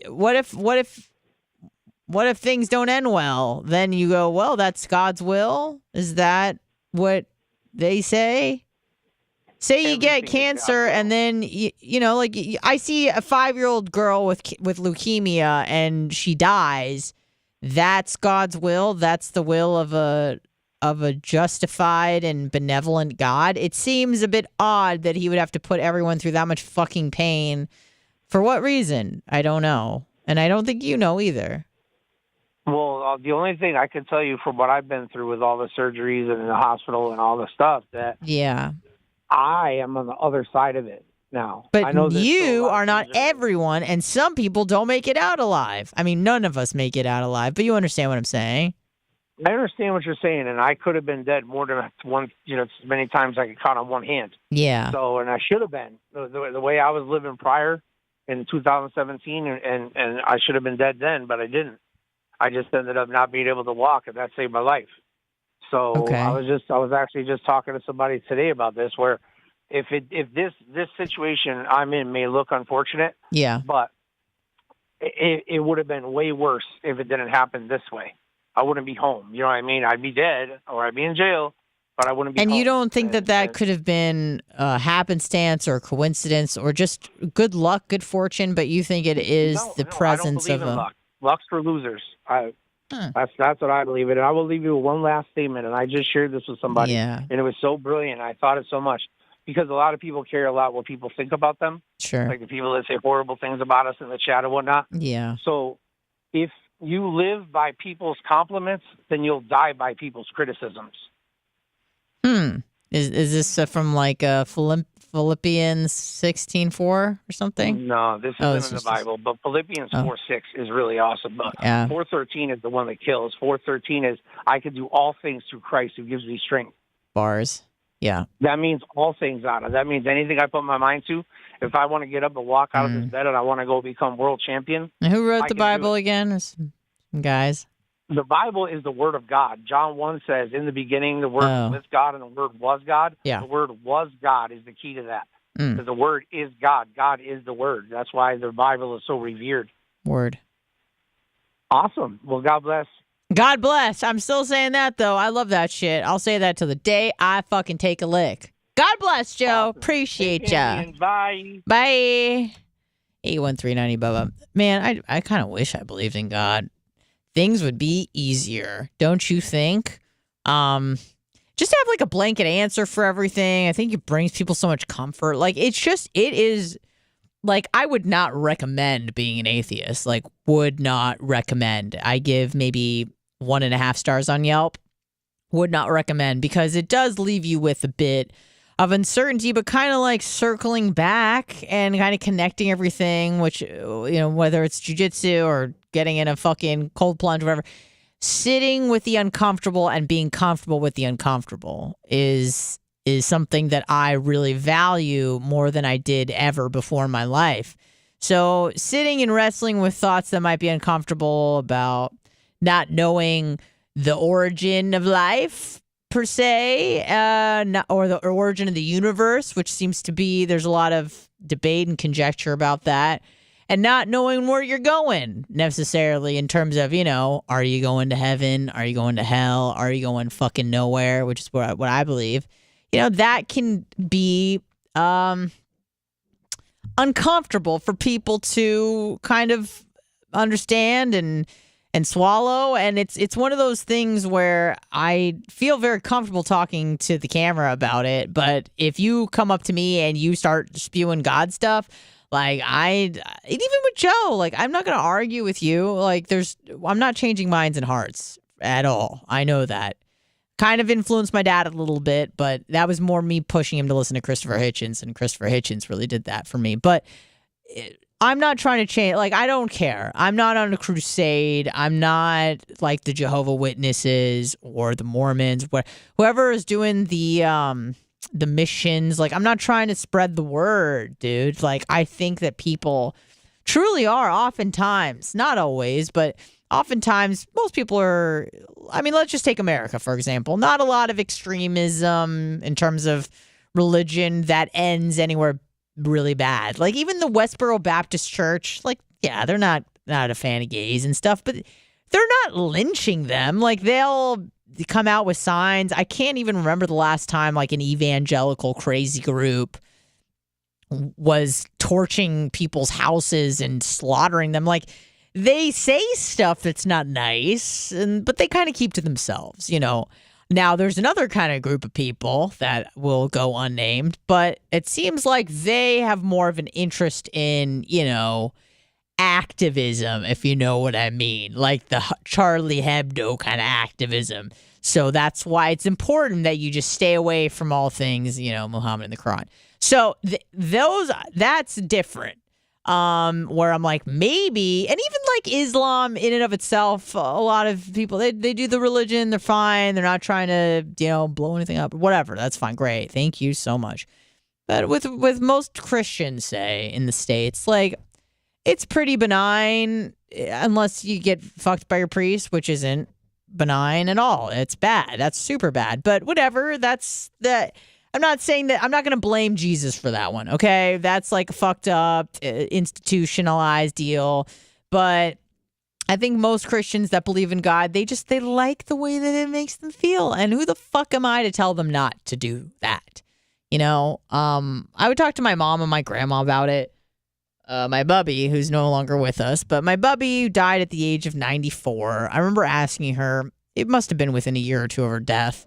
what if things don't end well? Then you go, well, that's God's will. Is that what they say? Say you get cancer, and then like I see a 5-year-old girl with leukemia, and she dies. That's God's will. That's the will of a justified and benevolent God. It seems a bit odd that he would have to put everyone through that much fucking pain. For what reason? I don't know. And I don't think you know either. Well, the only thing I can tell you from what I've been through with all the surgeries and in the hospital and all the stuff, that I am on the other side of it now. But I know you are not everyone, and some people don't make it out alive. I mean, none of us make it out alive, but you understand what I'm saying. I understand what you're saying, and I could have been dead more than one, many times I could count on one hand. Yeah. So, and I should have been. The way I was living prior in 2017, and I should have been dead then, but I didn't. I just ended up not being able to walk, and that saved my life. So I was actually just talking to somebody today about this, where if this situation I'm in may look unfortunate, but it would have been way worse if it didn't happen this way. I wouldn't be home. You know what I mean? I'd be dead or I'd be in jail, but I wouldn't be home. And you don't think that could have been happenstance or coincidence or just good luck, good fortune, but you think it is the presence I don't believe of in luck. Luck's for losers. That's what I believe in. And I will leave you with one last statement, and I just shared this with somebody, and it was so brilliant. I thought it so much because a lot of people care a lot what people think about them. Sure. Like the people that say horrible things about us in the chat and whatnot. Yeah. So if you live by people's compliments, then you'll die by people's criticisms. Is this from like Philippians 16:4 or something? No, this isn't in the Bible, but Philippians 4:6 is really awesome. But 4:13 is the one that kills. 4:13 is I can do all things through Christ who gives me strength. Bars. Yeah. That means all things, Anna. That means anything I put my mind to. If I want to get up and walk out of this bed and I want to go become world champion. And who wrote the Bible again? Some guys. The Bible is the Word of God. John 1 says, in the beginning, the Word was with God and the Word was God. Yeah. The Word was God is the key to that. Because the Word is God. God is the Word. That's why the Bible is so revered. Word. Awesome. Well, God bless. God bless. I'm still saying that, though. I love that shit. I'll say that till the day I fucking take a lick. God bless, Joe. Awesome. Appreciate ya. Bye. Bye. 81390 Bubba. Man, I kind of wish I believed in God. Things would be easier, don't you think? Just have like a blanket answer for everything. I think it brings people so much comfort. Like it is like I would not recommend being an atheist. Like would not recommend. I give maybe 1.5 stars on Yelp. Would not recommend because it does leave you with a bit of uncertainty, but kind of like circling back and kind of connecting everything, which, whether it's jujitsu or getting in a fucking cold plunge, whatever, sitting with the uncomfortable and being comfortable with the uncomfortable is something that I really value more than I did ever before in my life. So sitting and wrestling with thoughts that might be uncomfortable about not knowing the origin of life, per se, or the origin of the universe, which seems to be, there's a lot of debate and conjecture about that, and not knowing where you're going necessarily in terms of, are you going to heaven? Are you going to hell? Are you going fucking nowhere? Which is what I believe. That can be uncomfortable for people to kind of understand and swallow. And it's one of those things where I feel very comfortable talking to the camera about it. But if you come up to me and you start spewing God stuff, like even with Joe, like I'm not going to argue with you. Like I'm not changing minds and hearts at all. I know that. Kind of influenced my dad a little bit, but that was more me pushing him to listen to Christopher Hitchens, and Christopher Hitchens really did that for me. But I'm not trying to change. Like, I don't care. I'm not on a crusade. I'm not like the Jehovah's Witnesses or the Mormons. Whoever is doing the missions. Like, I'm not trying to spread the word, dude. Like, I think that people truly are oftentimes, not always, but oftentimes most people are. I mean, let's just take America, for example. Not a lot of extremism in terms of religion that ends anywhere really bad. Like even the Westboro Baptist Church, like, yeah, they're not a fan of gays and stuff, but they're not lynching them. Like they'll come out with signs. I can't even remember the last time like an evangelical crazy group was torching people's houses and slaughtering them. Like they say stuff that's not nice, but they kind of keep to themselves, Now, there's another kind of group of people that will go unnamed, but it seems like they have more of an interest in, activism, if you know what I mean, like the Charlie Hebdo kind of activism. So that's why it's important that you just stay away from all things, Muhammad and the Quran. So that's different. Where I'm like, maybe, and even like Islam in and of itself, a lot of people, they do the religion, they're fine, they're not trying to, blow anything up, whatever, that's fine, great, thank you so much. But with most Christians, say, in the States, like, it's pretty benign, unless you get fucked by your priest, which isn't benign at all, it's bad, that's super bad, but whatever, that's that. I'm not saying that. I'm not going to blame Jesus for that one, okay? That's like a fucked up, institutionalized deal. But I think most Christians that believe in God, they like the way that it makes them feel. And who the fuck am I to tell them not to do that? I would talk to my mom and my grandma about it. My bubby, who's no longer with us, but my bubby died at the age of 94. I remember asking her, it must have been within a year or two of her death,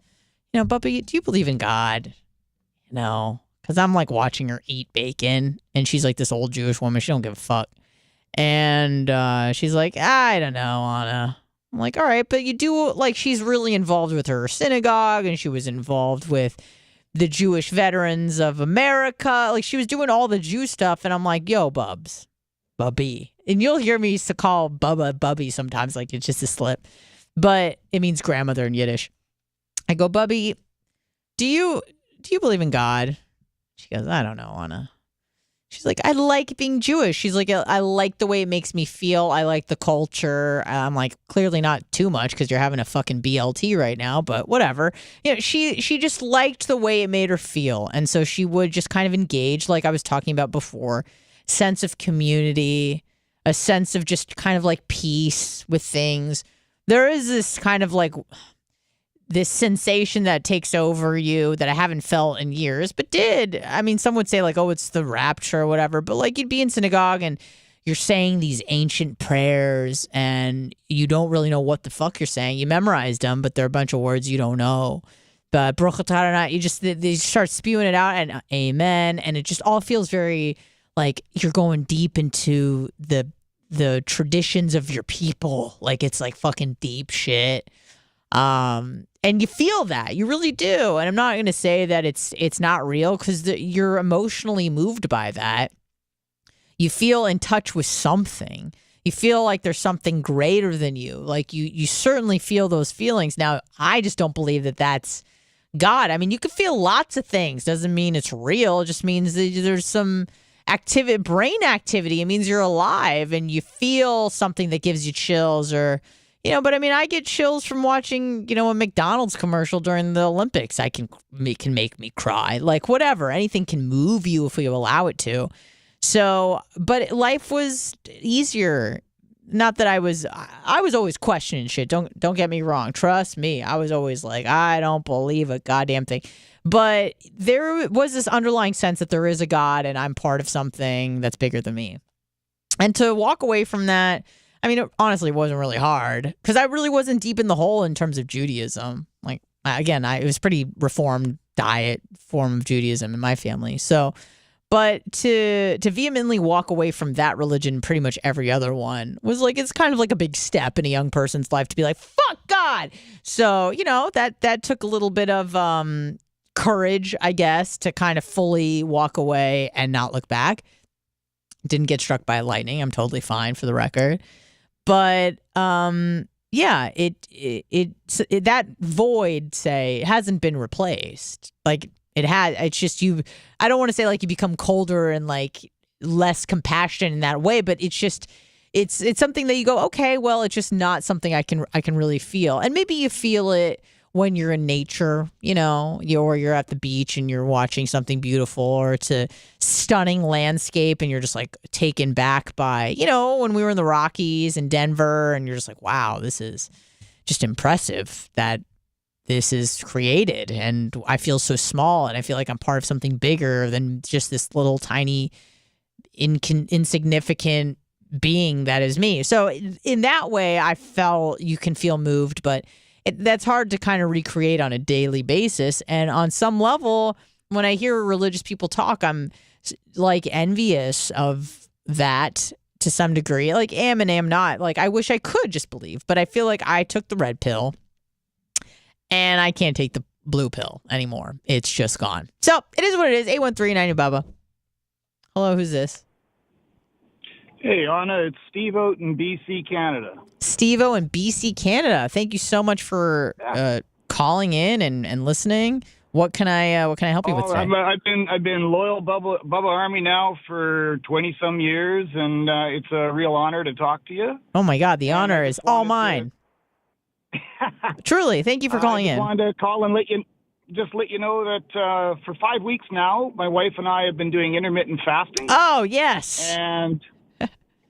Bubby, do you believe in God? No, because I'm like watching her eat bacon, and she's like this old Jewish woman. She don't give a fuck. And she's like, I don't know, Anna. I'm like, all right, but you do, like, she's really involved with her synagogue, and she was involved with the Jewish Veterans of America. Like, she was doing all the Jew stuff, and I'm like, yo, Bubby. And you'll hear me used to call Bubba Bubby sometimes, like it's just a slip. But it means grandmother in Yiddish. I go, Bubby, do you believe in God? She goes, I don't know, Anna. She's like, I like being Jewish. She's like, I like the way it makes me feel. I like the culture. I'm like, clearly not too much because you're having a fucking BLT right now, but whatever. She just liked the way it made her feel. And so she would just kind of engage, like I was talking about before, sense of community, a sense of just kind of like peace with things. there is this kind of like this sensation that takes over you that I haven't felt in years, but did. I mean, some would say like, oh, it's the rapture or whatever, but like you'd be in synagogue and you're saying these ancient prayers and you don't really know what the fuck you're saying. You memorized them, but there are a bunch of words you don't know. But Baruch atah Adonai, you just, they start spewing it out and amen. And it just all feels very like you're going deep into the traditions of your people. Like it's like fucking deep shit. And you feel that, you really do. And I'm not going to say that it's not real because you're emotionally moved by that. You feel in touch with something. You feel like there's something greater than you. Like you certainly feel those feelings. Now, I just don't believe that that's God. I mean, you can feel lots of things. Doesn't mean it's real. It just means that there's some activity, brain activity. It means you're alive and you feel something that gives you chills or, but I mean, I get chills from watching, a McDonald's commercial during the Olympics. Can make me cry. Like whatever, anything can move you if we allow it to. So, but life was easier. Not that I was always questioning shit. Don't get me wrong. Trust me, I was always like, I don't believe a goddamn thing. But there was this underlying sense that there is a God and I'm part of something that's bigger than me. And to walk away from that, I mean, it honestly wasn't really hard because I really wasn't deep in the hole in terms of Judaism. Like, again, it was pretty reformed diet form of Judaism in my family. So, but to vehemently walk away from that religion, pretty much every other one, was like, it's kind of like a big step in a young person's life to be like, fuck God. So, that took a little bit of courage, I guess, to kind of fully walk away and not look back. Didn't get struck by lightning. I'm totally fine for the record. But yeah, that void, say, hasn't been replaced. Like it had. It's just I don't want to say like you become colder and like less compassionate in that way, but it's just it's something that you go, okay, well, it's just not something I can really feel. And maybe you feel it when you're in nature, or you're at the beach and you're watching something beautiful, or it's a stunning landscape and you're just like taken back by, when we were in the Rockies in Denver and you're just like, wow, this is just impressive that this is created. And I feel so small and I feel like I'm part of something bigger than just this little tiny insignificant being that is me. So in that way, I felt you can feel moved, but that's hard to kind of recreate on a daily basis. And on some level, when I hear religious people talk, I'm like envious of that to some degree. Like am and am not. Like I wish I could just believe, but I feel like I took the red pill and I can't take the blue pill anymore. It's just gone. So it is what it is. 813-90 Bubba. Hello, who's this? Hey, Anna, it's Steve out in BC, Canada. Steve-O in BC, Canada. Thank you so much for calling in and listening. What can I help you with today? I've been loyal Bubba Army now for 20 some years, and it's a real honor to talk to you. Oh my God, the honor is all mine. Truly, thank you for calling in. I wanted to call and let you know that for 5 weeks now, my wife and I have been doing intermittent fasting. Oh yes, and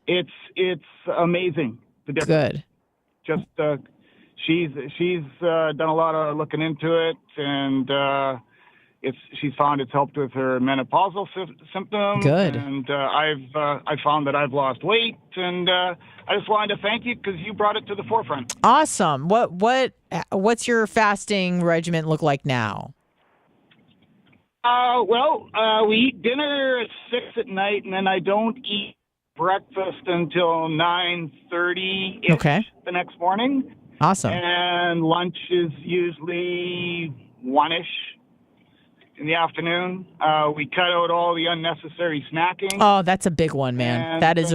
it's amazing. The difference. Good. Just she's done a lot of looking into it, and she's found it's helped with her menopausal symptoms. Good. And I've found that I've lost weight, and I just wanted to thank you because you brought it to the forefront. Awesome. What's your fasting regimen look like now? We eat dinner at 6 at night, and then I don't eat breakfast until 9:30 the next morning. Awesome. And lunch is usually 1-ish in the afternoon. We cut out all the unnecessary snacking. Oh, that's a big one, man. And that is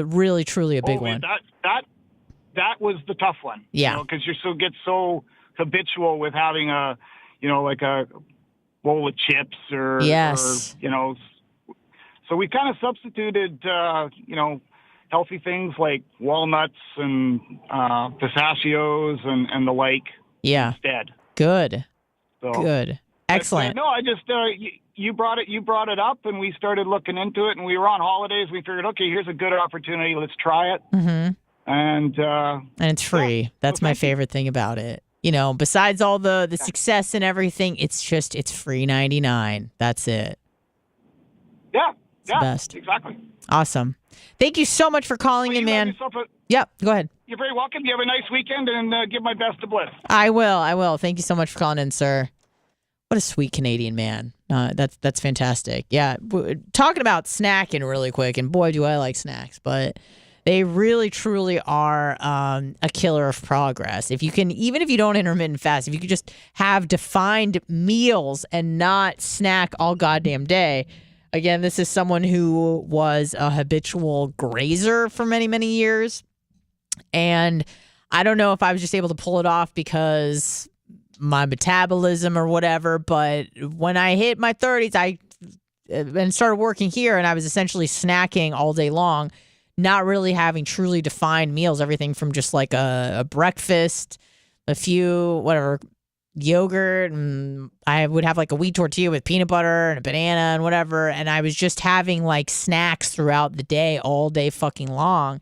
truly a big one. That was the tough one. Yeah. Because get so habitual with having like a bowl of chips or yes. Or, so we kind of substituted, healthy things like walnuts and pistachios and the like. Yeah. Instead. Good. So, good. Excellent. No, I just you brought it up, and we started looking into it, and we were on holidays. We figured, okay, here's a good opportunity. Let's try it. Mm-hmm. And it's free. Yeah. That's my favorite thing about it. You know, besides all the success and everything, it's free 99. That's it. Yeah. It's the best. Exactly. Awesome. Thank you so much for calling in, man. Yep, go ahead. You're very welcome. You have a nice weekend, and give my best to Bliss. I will. Thank you so much for calling in, sir. What a sweet Canadian man. That's fantastic. Yeah, talking about snacking really quick, and boy, do I like snacks, but they really, truly are a killer of progress. If you can, even if you don't intermittent fast, if you could just have defined meals and not snack all goddamn day. Again, this is someone who was a habitual grazer for many, many years. And I don't know if I was just able to pull it off because my metabolism or whatever, but when I hit my 30s, and started working here, and I was essentially snacking all day long, not really having truly defined meals, everything from just like a breakfast, a few, whatever, yogurt, and I would have like a wheat tortilla with peanut butter and a banana and whatever, and I was just having like snacks throughout the day, all day fucking long.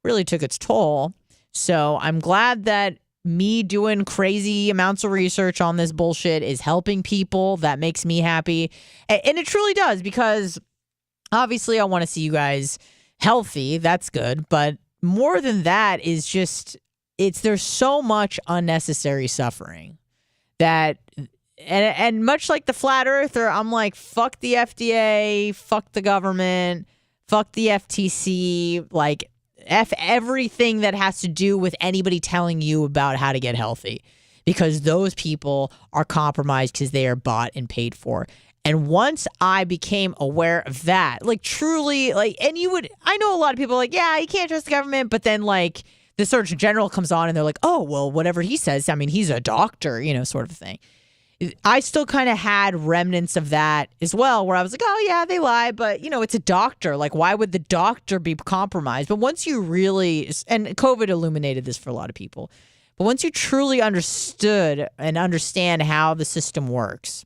Really took its toll. So I'm glad that me doing crazy amounts of research on this bullshit is helping people. That makes me happy. And it truly does, because obviously I want to see you guys healthy. That's good. But more than that is just, there's so much unnecessary suffering that, and much like the flat earther, I'm like, fuck the FDA, fuck the government, fuck the FTC, like, F everything that has to do with anybody telling you about how to get healthy, because those people are compromised because they are bought and paid for. And once I became aware of that, like truly, like, and I know a lot of people are like, yeah, you can't trust the government, but then like the Surgeon General comes on and they're like, oh, well, whatever he says, I mean, he's a doctor, sort of thing. I still kind of had remnants of that as well, where I was like, oh, yeah, they lie, but, it's a doctor. Like, why would the doctor be compromised? But once you really, and COVID illuminated this for a lot of people, but once you truly understood and understand how the system works,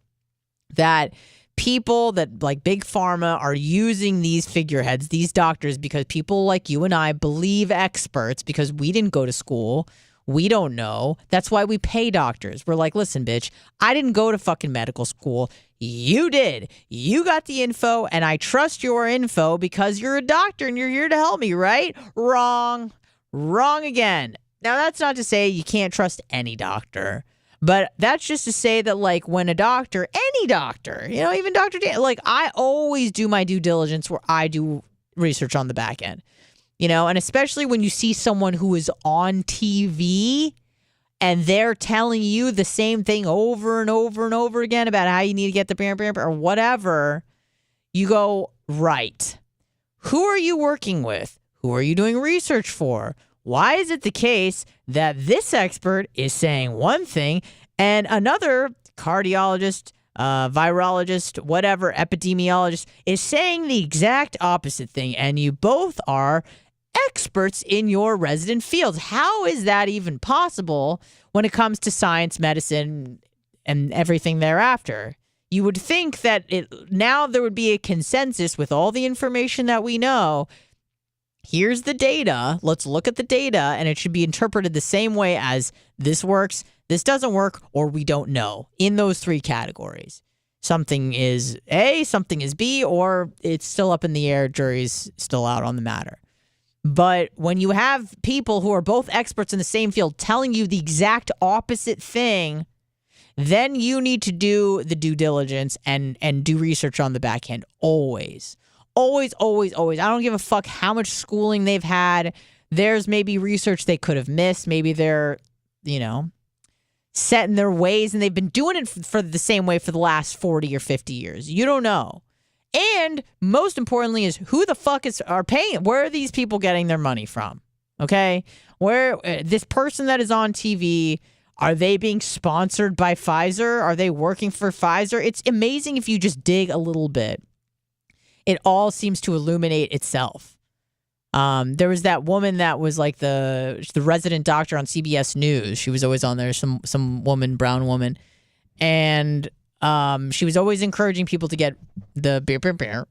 that people that like big pharma are using these figureheads, these doctors, because people like you and I believe experts because we didn't go to school. We don't know. That's why we pay doctors. We're like, listen, bitch, I didn't go to fucking medical school. You did. You got the info, and I trust your info because you're a doctor and you're here to help me, right? Wrong. Wrong again. Now, that's not to say you can't trust any doctor, but that's just to say that, like, when a doctor, any doctor, even Dr. Dan, like, I always do my due diligence where I do research on the back end. And especially when you see someone who is on TV and they're telling you the same thing over and over and over again about how you need to get the bam or whatever, you go, right. Who are you working with? Who are you doing research for? Why is it the case that this expert is saying one thing and another cardiologist, virologist, whatever, epidemiologist is saying the exact opposite thing, and you both are experts in your resident fields? How is that even possible when it comes to science, medicine, and everything thereafter? You would think that now there would be a consensus with all the information that we know. Here's the data. Let's look at the data, and it should be interpreted the same way as this works, this doesn't work, or we don't know, in those three categories. Something is A, something is B, or it's still up in the air, jury's still out on the matter. But when you have people who are both experts in the same field telling you the exact opposite thing, then you need to do the due diligence and do research on the back end. Always. Always, always, always. I don't give a fuck how much schooling they've had. There's maybe research they could have missed. Maybe they're, set in their ways and they've been doing it for the same way for the last 40 or 50 years. You don't know. And most importantly is who the fuck are paying? Where are these people getting their money from? Okay? Where this person that is on TV, are they being sponsored by Pfizer? Are they working for Pfizer? It's amazing if you just dig a little bit. It all seems to illuminate itself. There was that woman that was like the resident doctor on CBS News. She was always on there, some woman, brown woman. And she was always encouraging people to get the beer.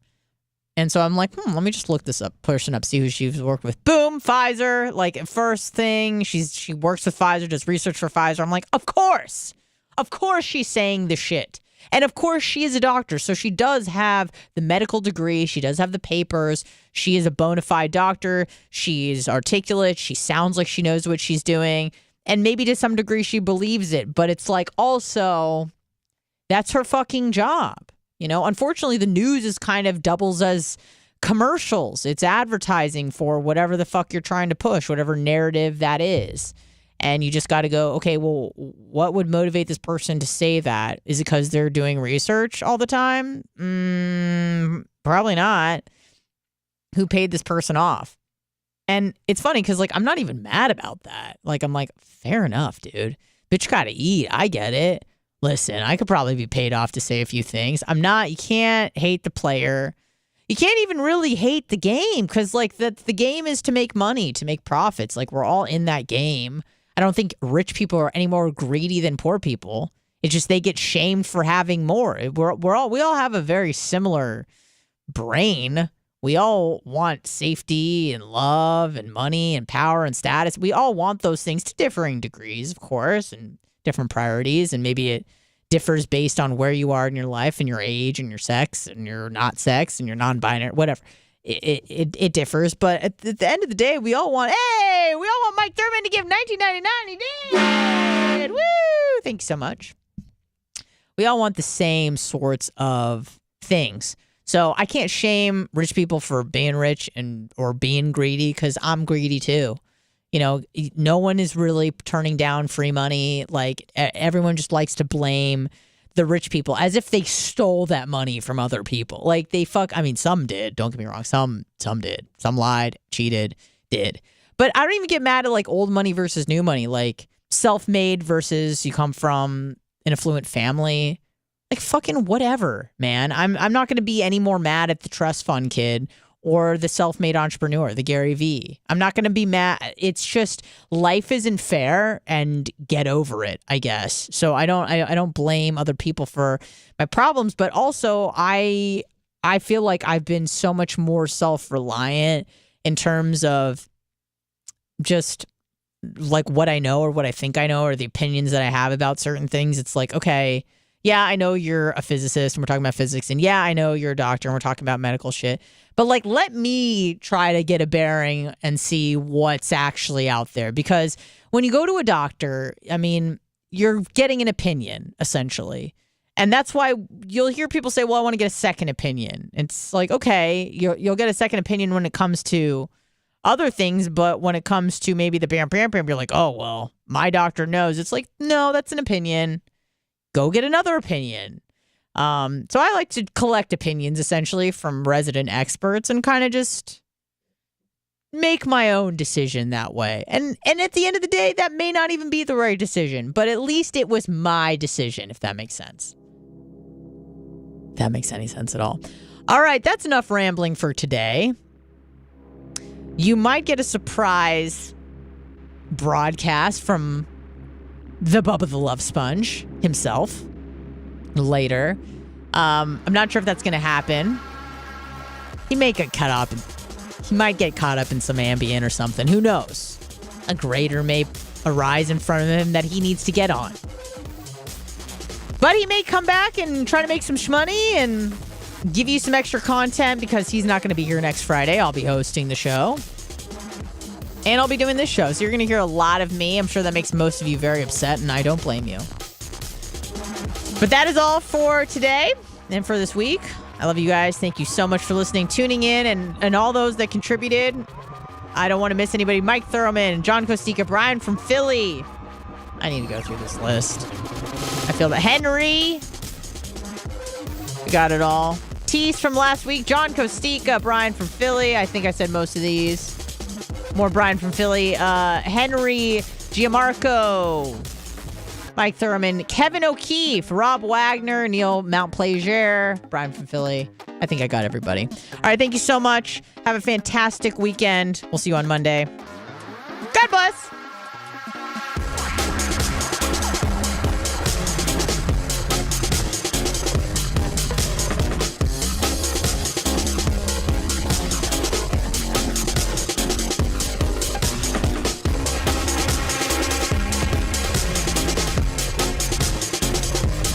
And so I'm like, let me just look this person up, see who she's worked with. Boom, Pfizer. Like, first thing, she works with Pfizer, does research for Pfizer. I'm like, of course she's saying the shit. And of course she is a doctor, so she does have the medical degree. She does have the papers. She is a bona fide doctor. She's articulate. She sounds like she knows what she's doing. And maybe to some degree she believes it. But it's like, also, that's her fucking job. You know, unfortunately, the news is kind of doubles as commercials. It's advertising for whatever the fuck you're trying to push, whatever narrative that is. And you just got to go, okay, well, what would motivate this person to say that? Is it because they're doing research all the time? Probably not. Who paid this person off? And it's funny because, like, I'm not even mad about that. Like, I'm like, fair enough, dude. Bitch got to eat. I get it. Listen, I could probably be paid off to say a few things. I'm not. You can't hate the player. You can't even really hate the game because, like, the game is to make money, to make profits. Like, we're all in that game. I don't think rich people are any more greedy than poor people. It's just they get shamed for having more. We all have a very similar brain. We all want safety and love and money and power and status. We all want those things to differing degrees, of course, and different priorities, and maybe it differs based on where you are in your life and your age and your sex and your not sex and your non-binary, whatever. It differs, but at the end of the day, we all want Mike Thurman to give $19.99. He did. Woo! Thank you so much. We all want the same sorts of things. So I can't shame rich people for being rich or being greedy because I'm greedy too. You know, no one is really turning down free money. Like, everyone just likes to blame the rich people as if they stole that money from other people. Like, some did. Don't get me wrong. Some did. Some lied, cheated, did. But I don't even get mad at, like, old money versus new money. Like, self-made versus you come from an affluent family. Like, fucking whatever, man. I'm not going to be any more mad at the trust fund kid or the self-made entrepreneur, the Gary Vee. I'm not going to be mad. It's just life isn't fair, and get over it, I guess. So I don't blame other people for my problems, but also I feel like I've been so much more self-reliant in terms of just like what I know or what I think I know or the opinions that I have about certain things. It's like, okay, yeah, I know you're a physicist and we're talking about physics, and yeah, I know you're a doctor and we're talking about medical shit. But, like, let me try to get a bearing and see what's actually out there. Because when you go to a doctor, I mean, you're getting an opinion, essentially. And that's why you'll hear people say, well, I want to get a second opinion. It's like, okay, you'll get a second opinion when it comes to other things. But when it comes to maybe the bam, you're like, oh, well, my doctor knows. It's like, no, that's an opinion. Go get another opinion. So I like to collect opinions, essentially, from resident experts and kind of just make my own decision that way. And at the end of the day, that may not even be the right decision, but at least it was my decision, if that makes sense. If that makes any sense at all. All right, that's enough rambling for today. You might get a surprise broadcast from the Bubba the Love Sponge himself later. I'm not sure if that's going to happen. He may get caught up. He might get caught up in some Ambien or something. Who knows? A grader may arise in front of him that he needs to get on. But he may come back and try to make some shmoney and give you some extra content because he's not going to be here next Friday. I'll be hosting the show. And I'll be doing this show. So you're going to hear a lot of me. I'm sure that makes most of you very upset, and I don't blame you. But that is all for today and for this week. I love you guys. Thank you so much for listening, tuning in, and all those that contributed. I don't want to miss anybody. Mike Thurman, John Kostika, Brian from Philly. I need to go through this list. I feel that Henry. We got it all. Tease from last week. John Kostika, Brian from Philly. I think I said most of these. More Brian from Philly. Henry Giamarco. Mike Thurman. Kevin O'Keefe. Rob Wagner. Neil Mount Plaisir. Brian from Philly. I think I got everybody. All right. Thank you so much. Have a fantastic weekend. We'll see you on Monday. God bless.